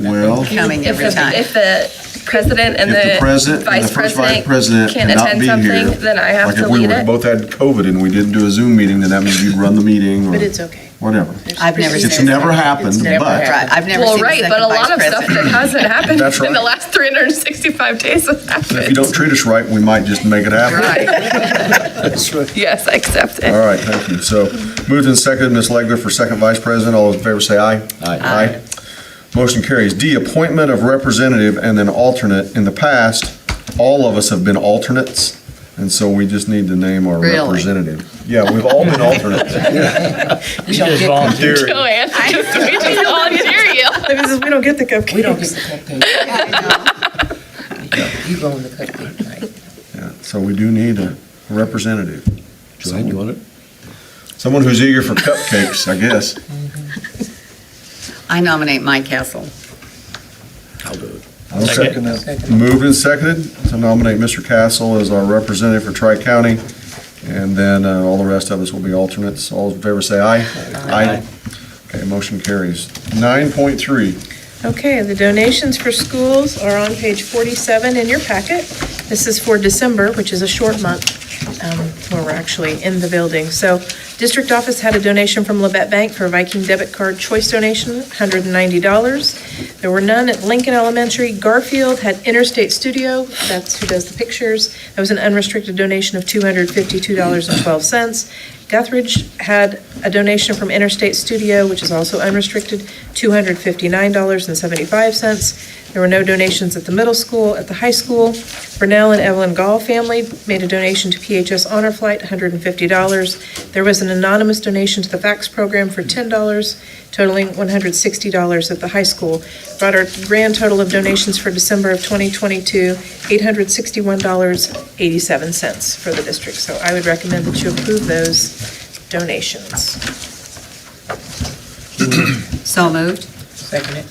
Well, Coming every time. If the president and if the the president and the vice first vice president president can't cannot attend be here. something, then I have Like to if we lead were it. both had COVID and we didn't do a Zoom meeting, then that means you'd run the meeting. or- But it's okay. whatever. I've never It's seen never it. happened, It's never but Right, I've never Well, seen a right, second but a vice lot of stuff president. that hasn't happened That's in the right. last 365 days has if you happened. don't treat us right, we might just make it happen. Right. That's right. Yes, I accept it. All right, thank you. So moved and seconded, Ms. Legler for second vice president. All those in favor say aye. Aye. Motion carries. D, appointment of representative and then alternate. In the past, all of us have been alternates, and so we just need to name our Really? representative. Yeah, we've all been alternates. You just volunteer. Joanne, we just volunteer you. We don't get the cupcakes. We don't get the cupcake. You go on the cupcake night. Yeah, so we do need a representative. Joanne, you want it? Someone who's eager for cupcakes, I guess. I nominate Mike Castle. I'll do it. Okay. Second that. Second. Moved and seconded to nominate Mr. Castle as our representative for Tri-County, and then all the rest of us will be alternates. All those in favor say aye. Aye. Okay, motion carries. 9.3. Okay, the donations for schools are on page 47 in your packet. This is for December, which is a short month, where we're actually in the building. So district office had a donation from Labette Bank for a Viking debit card choice donation, $190. There were none at Lincoln Elementary. Garfield had Interstate Studio, that's who does the pictures. That was an unrestricted donation of $252.12. Guthridge had a donation from Interstate Studio, which is also unrestricted, $259.75. There were no donations at the middle school. At the high school, Burnell and Evelyn Gall family made a donation to PHS Honor Flight, $150. There was an anonymous donation to the fax program for $10, totaling $160 at the high school. Brought our grand total of donations for December of 2022, $861.87 for the district. So I would recommend that you approve those donations. So moved. Second it.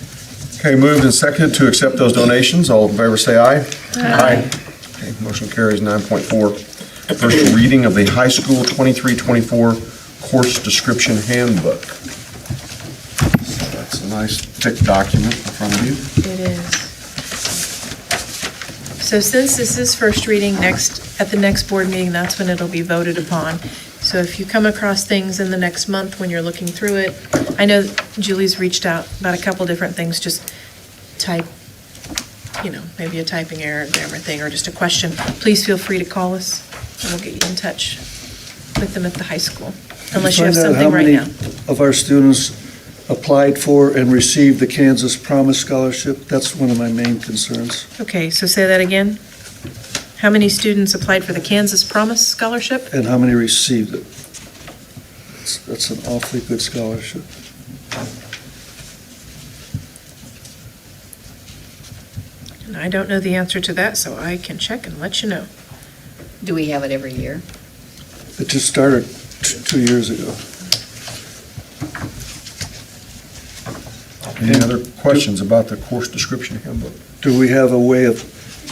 Okay, moved and seconded to accept those donations. All in favor say aye. Aye. Okay, motion carries. 9.4. First reading of the high school 23-24 course description handbook. So that's a nice thick document in front of you. It is. So since this is first reading, at the next board meeting, that's when it'll be voted upon. So if you come across things in the next month when you're looking through it, I know Julie's reached out about a couple different things, just type, maybe a typing error, grammar thing, or just a question, please feel free to call us, and we'll get you in touch with them at the high school, unless you have something right now. Find out how many of our students applied for and received the Kansas Promise Scholarship. That's one of my main concerns. Okay, so say that again. How many students applied for the Kansas Promise Scholarship? And how many received it. That's an awfully good scholarship. And I don't know the answer to that, so I can check and let you know. Do we have it every year? It just started 2 years ago. Any other questions about the course description handbook? Do we have a way of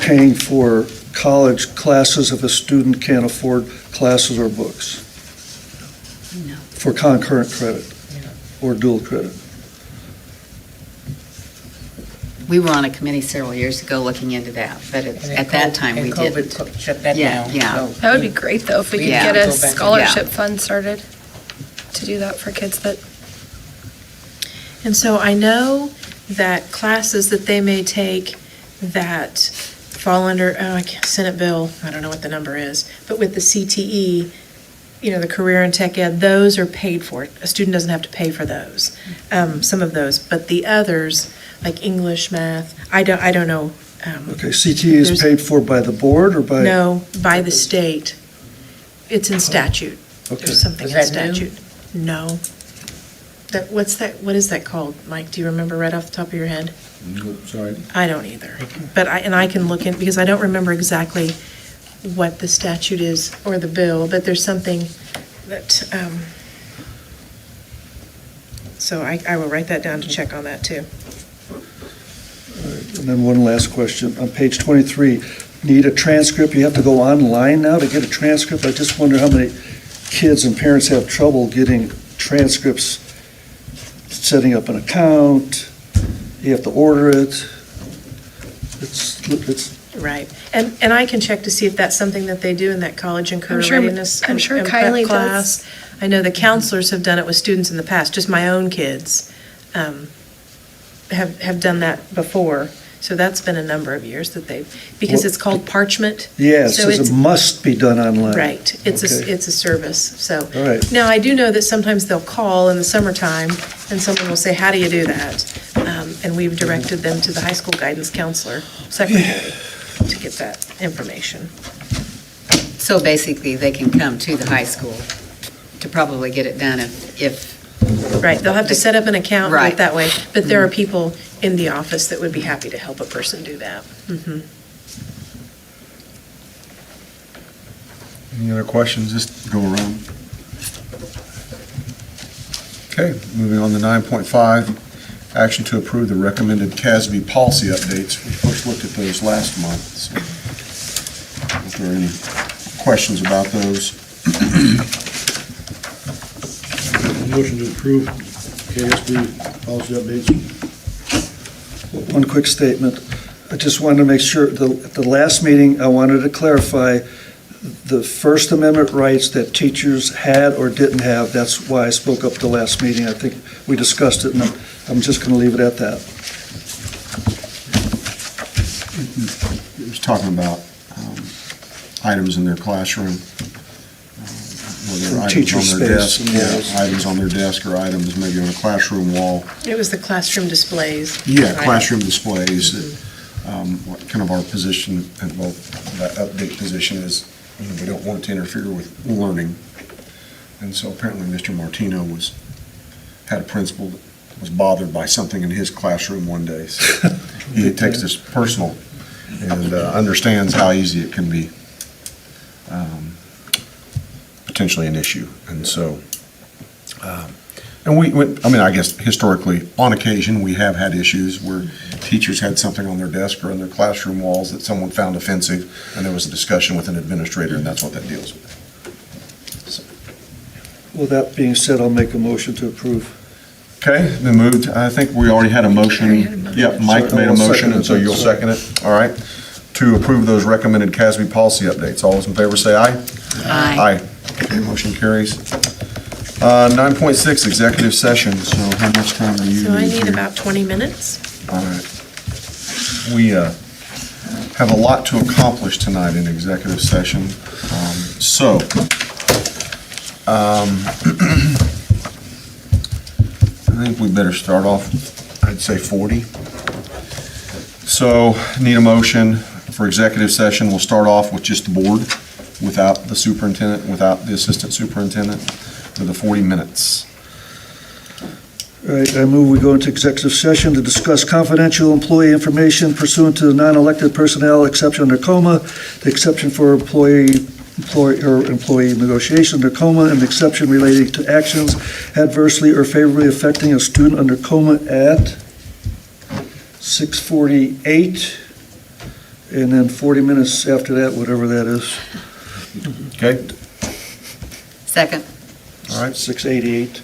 paying for college classes if a student can't afford classes or books? No. For concurrent credit or dual credit? We were on a committee several years ago looking into that, but at that time, we didn't. COVID shut that Yeah, down. yeah. so- That would be great, though, if we could Yeah. get a Go back. scholarship fund started to do that for kids that, And so I know that classes that they may take that fall under, Senate Bill, I don't know what the number is, but with the CTE, the Career and Tech Ed, those are paid for. A student doesn't have to pay for those, some of those. But the others, like English, math, I don't know. Okay, CTE is There's- paid for by the board or by? No, by the state. It's in statute. Okay. There's something Is in that new? statute. No. What is that called, Mike? Do you remember right off the top of your head? Sorry. I don't either. But I can look in, because I don't remember exactly what the statute is or the bill, but there's something that, so I will write that down to check on that too. And then one last question. On page 23, need a transcript? You have to go online now to get a transcript? I just wonder how many kids and parents have trouble getting transcripts, setting up an account, you have to order it. It's Right. And I can check to see if that's something that they do in that college and career I'm sure- readiness I'm and sure and Kylie prep class. does. I know the counselors have done it with students in the past, just my own kids have done that before. So that's been a number of years that because it's called parchment. Yeah, it So says it's- it must be done online. Right, it's Okay. it's a service, so. All right. Now, I do know that sometimes they'll call in the summertime, and someone will say, how do you do that? And we've directed them to the high school guidance counselor secretary to get that information. So basically, they can come to the high school to probably get it done if Right, they'll have to set up an account and do it Right. that way, but there are people in the office that would be happy to help a person do that. Mhm. Any other questions? Just go around. Okay, moving on to 9.5, action to approve the recommended CASB policy updates. We first looked at those last month. So if there are any questions about those? Motion to approve KSB policy updates. One quick statement. I just wanted to make sure, at the last meeting, I wanted to clarify the First Amendment rights that teachers had or didn't have. That's why I spoke up the last meeting. I think we discussed it, and I'm just going to leave it at that. It was talking about items in their classroom. Whether items Teacher on their space desk, and yeah, walls. items on their desk or items maybe on a classroom wall. It was the classroom displays. Yeah, Right. classroom displays. What kind of our position, and well, that update position is, we don't want it to interfere with learning. And so apparently Mr. Martino had a principal that was bothered by something in his classroom one day. So he takes this personal and understands how easy it can be, potentially an issue. And so, and I guess historically, on occasion, we have had issues where teachers had something on their desk or on their classroom walls that someone found offensive, and there was a discussion with an administrator, and that's what that deals with. So, With that being said, I'll make a motion to approve. okay, then moved. I think we already had a motion. Yep, Mike Sorry, made a I'll second motion, it. and so you'll second it. All right. To approve those recommended CASB policy updates. All those in favor say aye. Aye. Okay, motion carries. 9.6, executive session. So how much time do you need? So I need here? about 20 minutes. All right. We have a lot to accomplish tonight in executive session. I think we better start off, I'd say 40. So need a motion for executive session. We'll start off with just the board, without the superintendent, without the assistant superintendent, for the 40 minutes. All right, I move we go into executive session to discuss confidential employee information pursuant to the non-elected personnel exception under COMA, the exception for employee negotiation under COMA, and the exception relating to actions adversely or favorably affecting a student under COMA at 6:48, and then 40 minutes after that, whatever that is. Okay? second. All right. 6:88.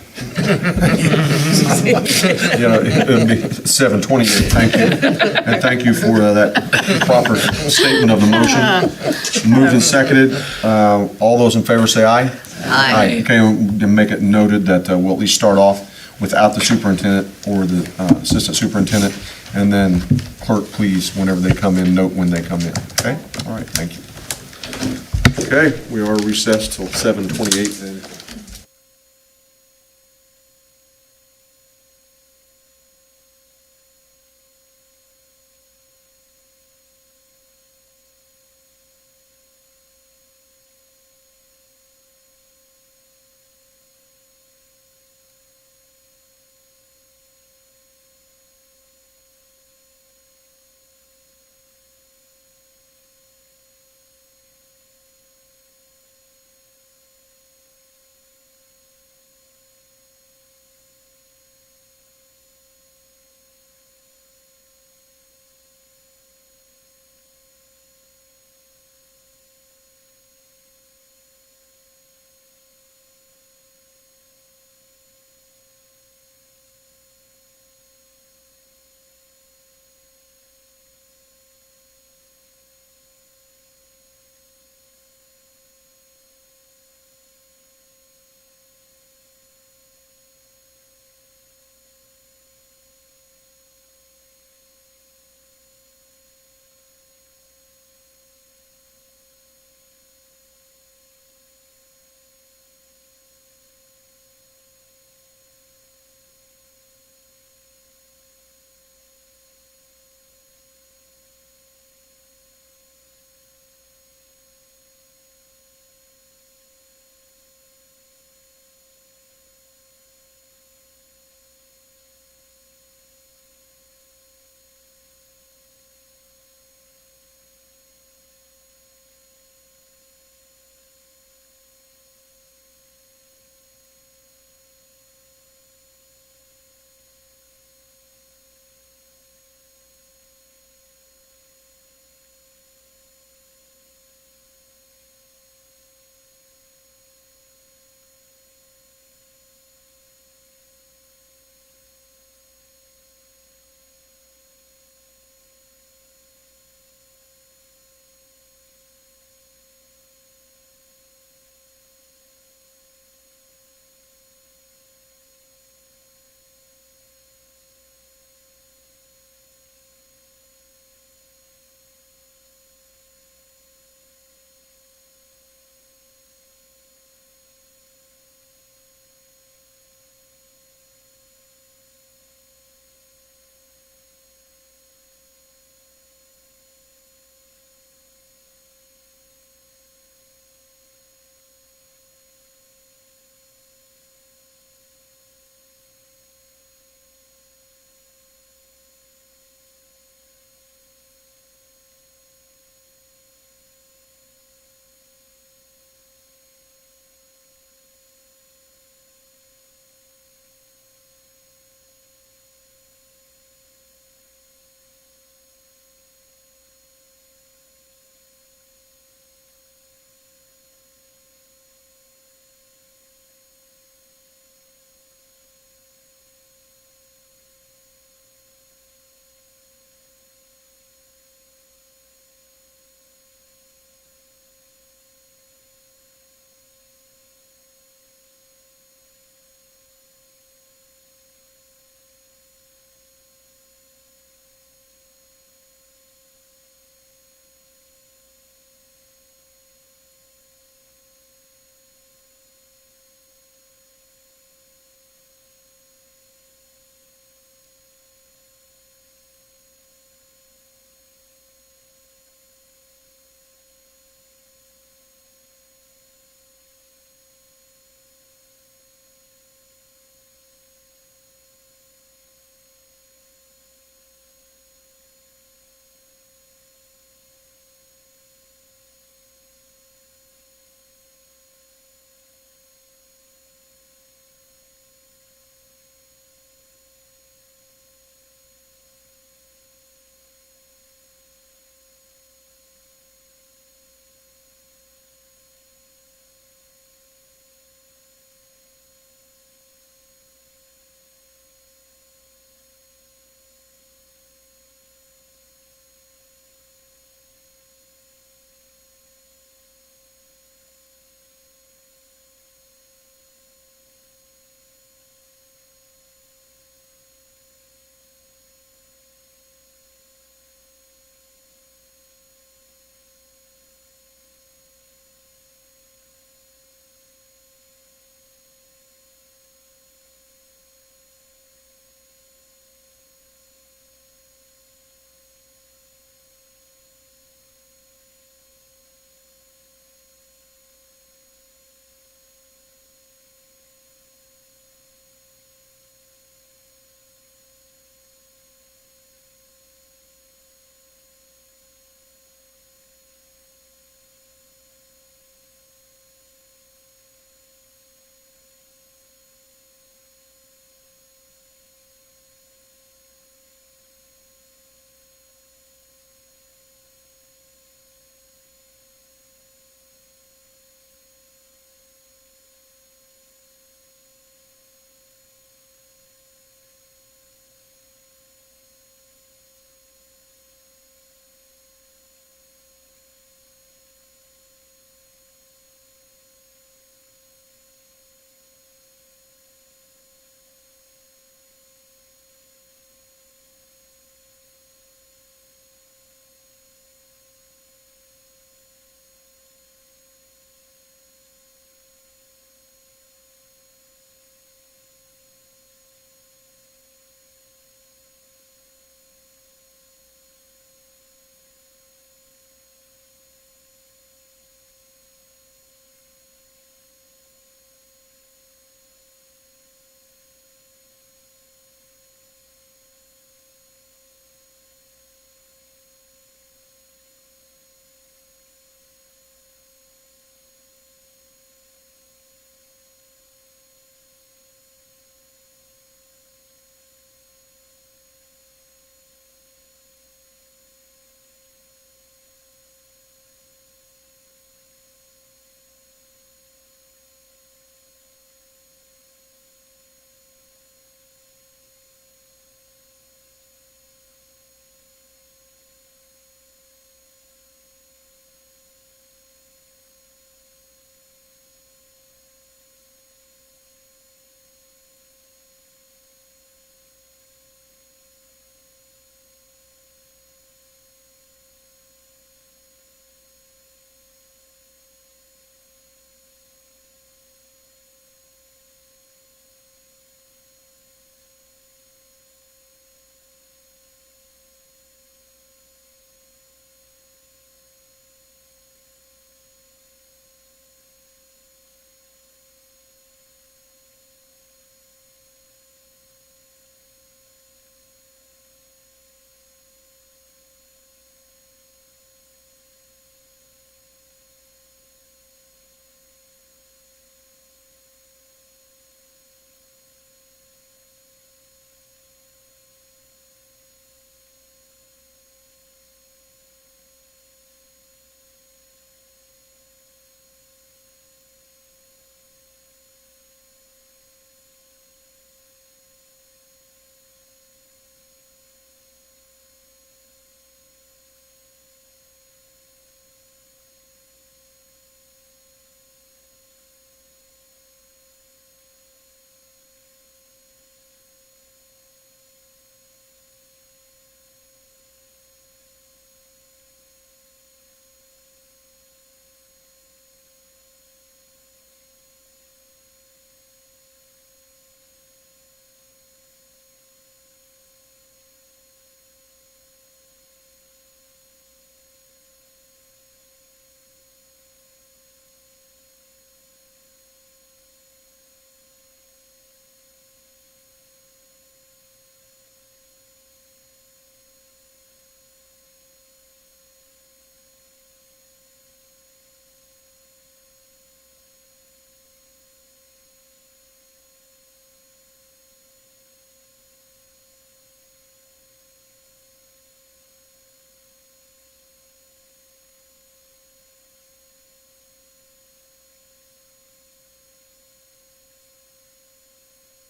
It'll be 7:28, thank you. And thank you for that proper statement of the motion. Moved and seconded. All those in favor say aye. Aye. Okay, we'll make it noted that we'll at least start off without the superintendent or the assistant superintendent, and then clerk, please, whenever they come in, note when they come in, okay? All right, thank you. Okay, we are recessed till 7:28 then.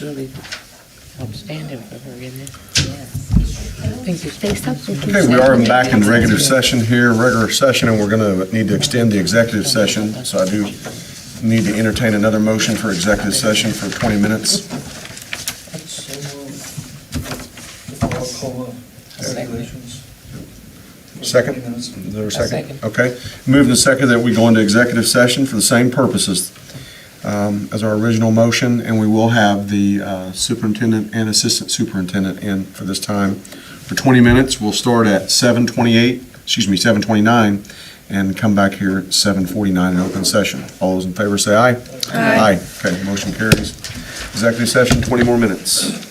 was really outstanding for her, isn't it? Thank you. Okay, we are back in regular session here, and we're going to need to extend the executive session. So I do need to entertain another motion for executive session for 20 minutes. Second? Is there a second? second. Okay. Moved and second that we go into executive session for the same purposes as our original motion, and we will have the superintendent and assistant superintendent in for this time for 20 minutes. We'll start at 7:29, and come back here at 7:49 in open session. All those in favor say aye. Aye. Okay, motion carries. Executive session, 20 more minutes.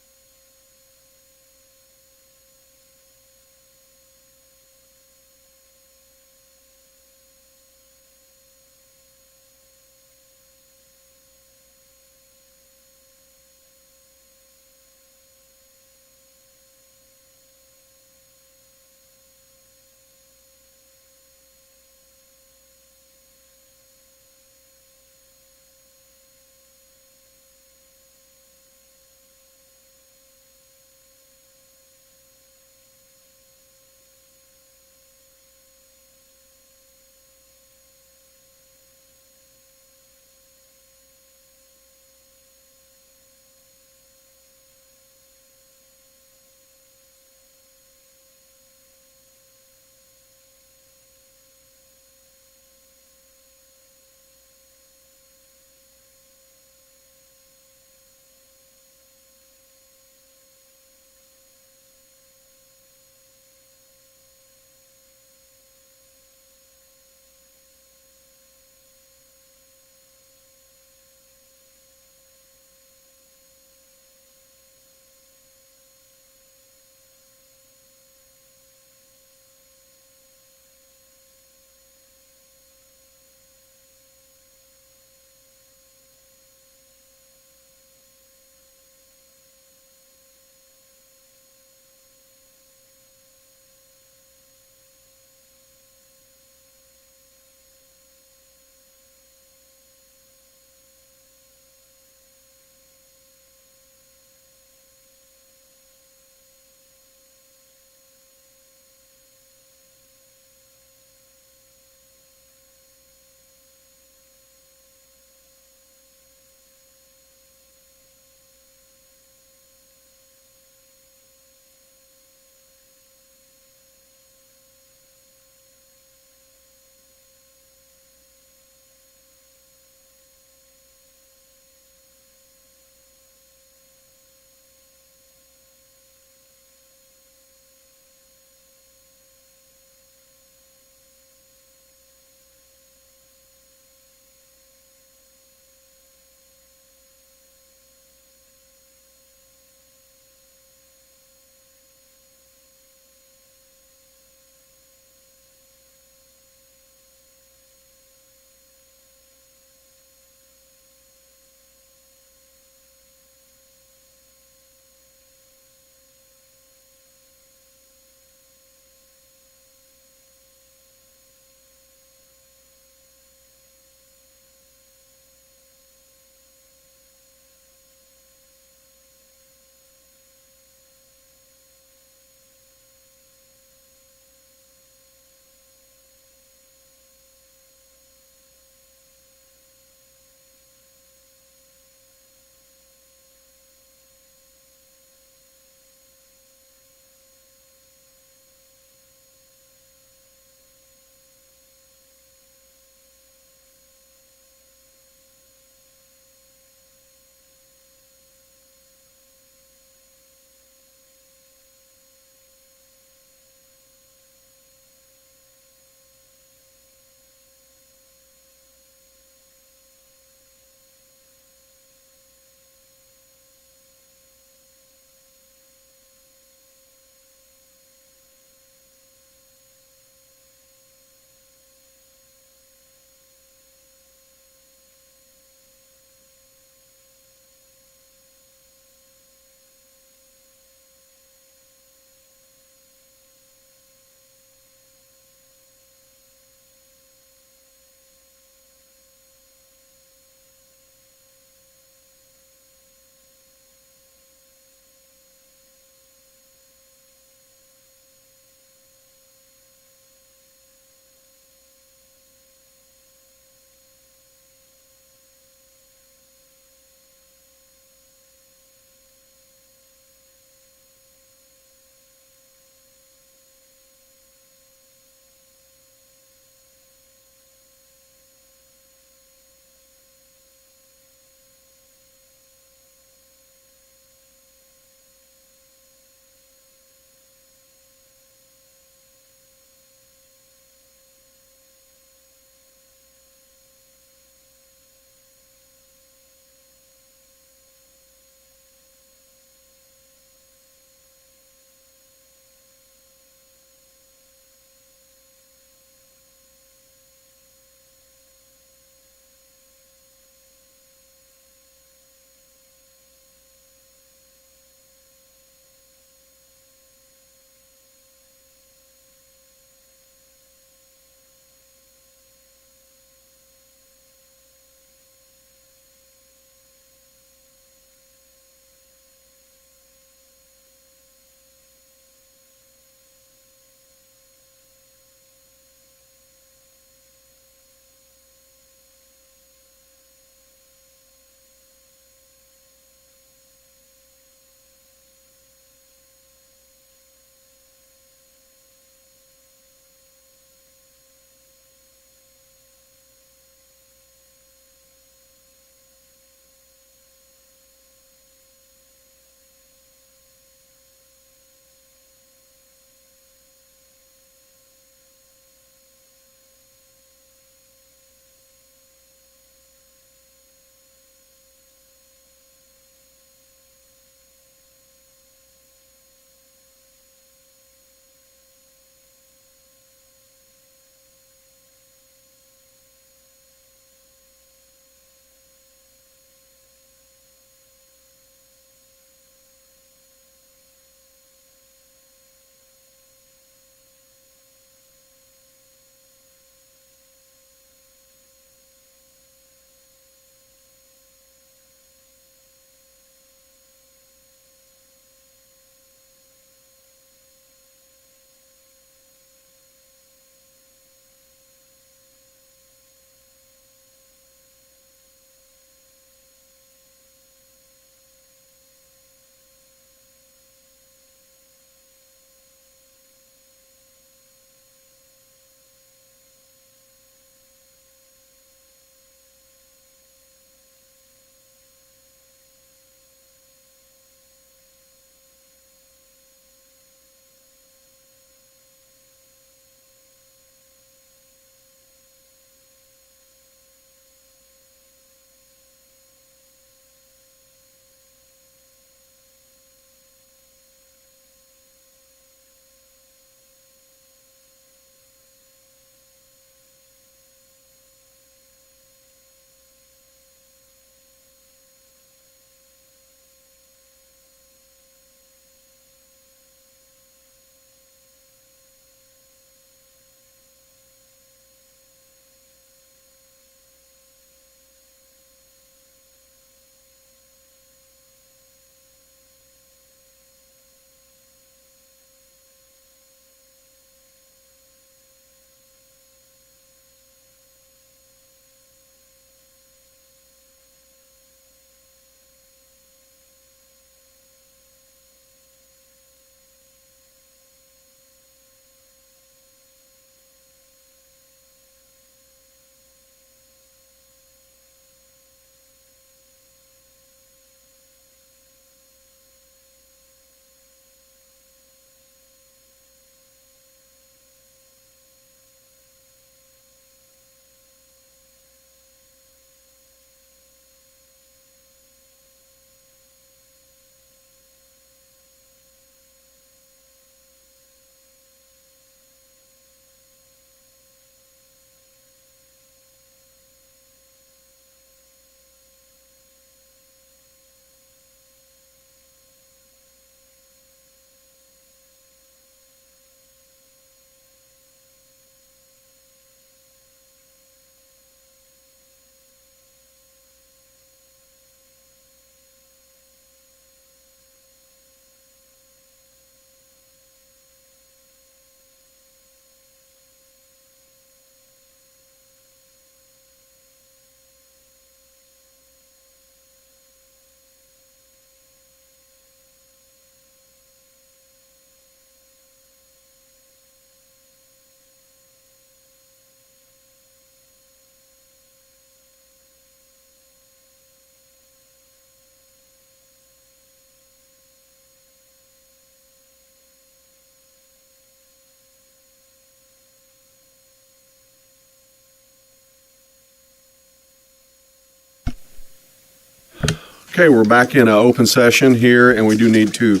Okay, we're back in an open session here, and we do need to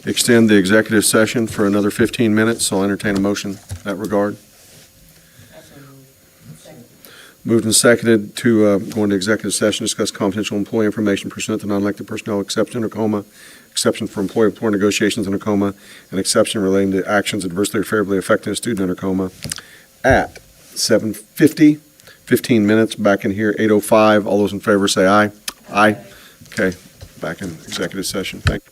extend the executive session for another 15 minutes, so I'll entertain a motion in that regard. Moved and seconded to go into executive session, discuss confidential employee information pursuant to non-elected personnel exception in Tacoma, exception for employer-employer negotiations in Tacoma, and exception relating to actions adversely or favorably affecting a student in Tacoma at 7:50, 15 minutes, back in here, 8:05. All those in favor say aye. Aye. Okay, back in executive session. Thank you.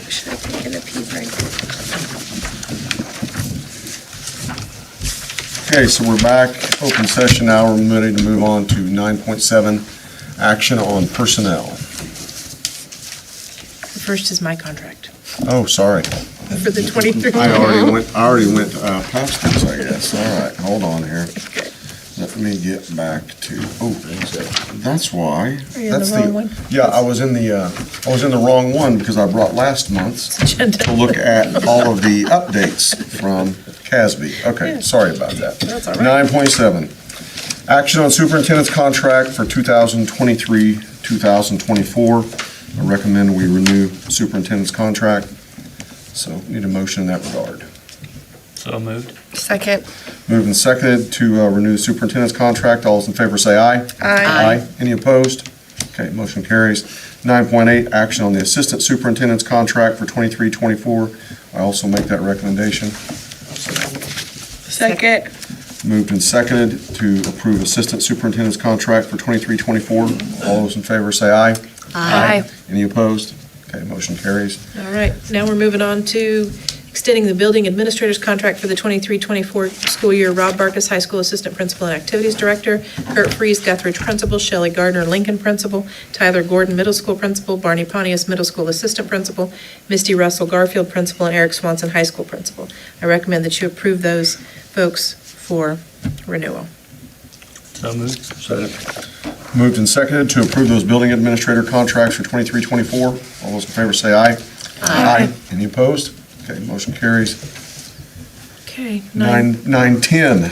Should have taken a pee break. Okay, so we're back, open session now, we're ready to move on to 9.7, action on personnel. The first is my contract Oh, sorry. for the 23. I already went past this, I guess. All right, hold on here. Okay. Let me get back to, that's why. Are you in That's the wrong one? Yeah, I was in the wrong one because I brought last month's Agenda. to look at all of the updates from CASB. Okay, Yeah. sorry about that. That's all right. 9.7, action on superintendent's contract for 2023-2024. I recommend we renew superintendent's contract, so need a motion in that regard. So moved. Second. Moved and seconded to renew the superintendent's contract. All those in favor say aye. Aye. Any opposed? Okay, motion carries. 9.8, action on the assistant superintendent's contract for 23-24. I also make that recommendation. Second. Moved and seconded to approve assistant superintendent's contract for 23-24. All those in favor say aye. Aye. Any opposed? Okay, motion carries. All right, now we're moving on to extending the building administrator's contract for the 23-24 school year. Rob Barkus, high school assistant principal and activities director. Kurt Fries, Guthridge principal. Shelley Gardner, Lincoln principal. Tyler Gordon, middle school principal. Barney Pontius, middle school assistant principal. Misty Russell, Garfield principal, and Eric Swanson, high school principal. I recommend that you approve those folks for renewal. So moved. Second. Moved and seconded to approve those building administrator contracts for 23-24. All those in favor say aye. Aye. Any opposed? Okay, motion carries. Okay. 9:10.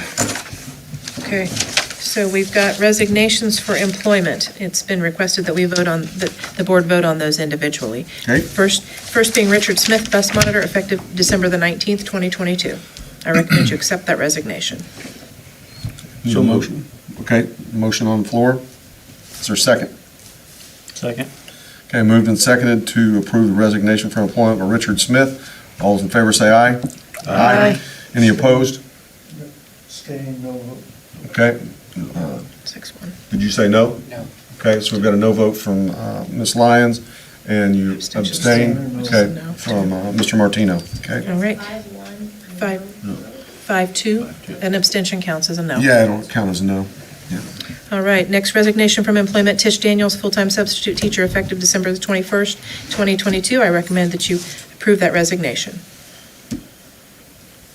Okay, so we've got resignations for employment. It's been requested that we vote on, that the board vote on those individually. Okay. First being Richard Smith, bus monitor, effective December the 19th, 2022. I recommend you accept that resignation. Need a motion? Okay, motion on the floor. Is there a second? Second. Okay, moved and seconded to approve the resignation from employment of Richard Smith. All those in favor say aye. Aye. Any opposed? Staying, no vote. Okay. 6-1. Did you say no? No. Okay, so we've got a no vote from Ms. Lyons, and you Abstention. abstain? Okay, No. from Mr. Martino. Okay. All right. 5-2, an abstention counts as a no. Yeah, it'll count as a no. All right, next resignation from employment, Tish Daniels, full-time substitute teacher, effective December the 21st, 2022. I recommend that you approve that resignation.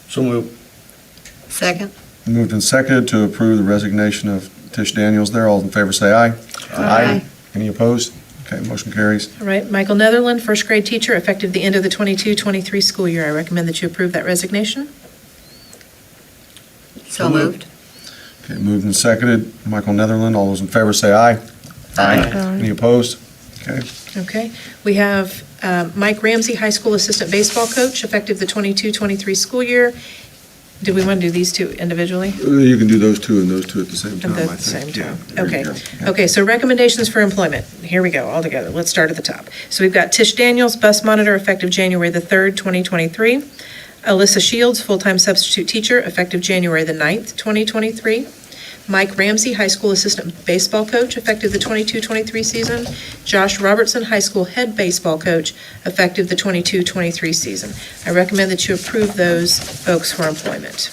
So moved. Second? Moved and seconded to approve the resignation of Tish Daniels there. All in favor say aye. Aye. Any opposed? Okay, motion carries. All right, Michael Netherland, first grade teacher, effective the end of the 22-23 school year. I recommend that you approve that resignation. So moved. Okay, moved and seconded. Michael Netherland, all those in favor say aye. Aye. Any opposed? Okay. Okay, we have Mike Ramsey, high school assistant baseball coach, effective the 22-23 school year. Do we want to do these two individually? You can do those two and those two at the same time, At I the same think. time, Yeah, there you okay. go. Yeah. Okay, so recommendations for employment. Here we go, all together. Let's start at the top. So we've got Tish Daniels, bus monitor, effective January the 3rd, 2023. Alyssa Shields, full-time substitute teacher, effective January the 9th, 2023. Mike Ramsey, high school assistant baseball coach, effective the 22-23 season. Josh Robertson, high school head baseball coach, effective the 22-23 season. I recommend that you approve those folks for employment.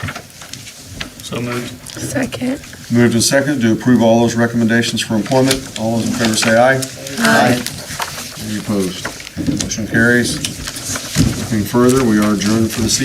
So moved. Second. Moved and seconded to approve all those recommendations for employment. All those in favor say aye. Aye. Any opposed? Motion carries. Looking further, we are adjourned for the season.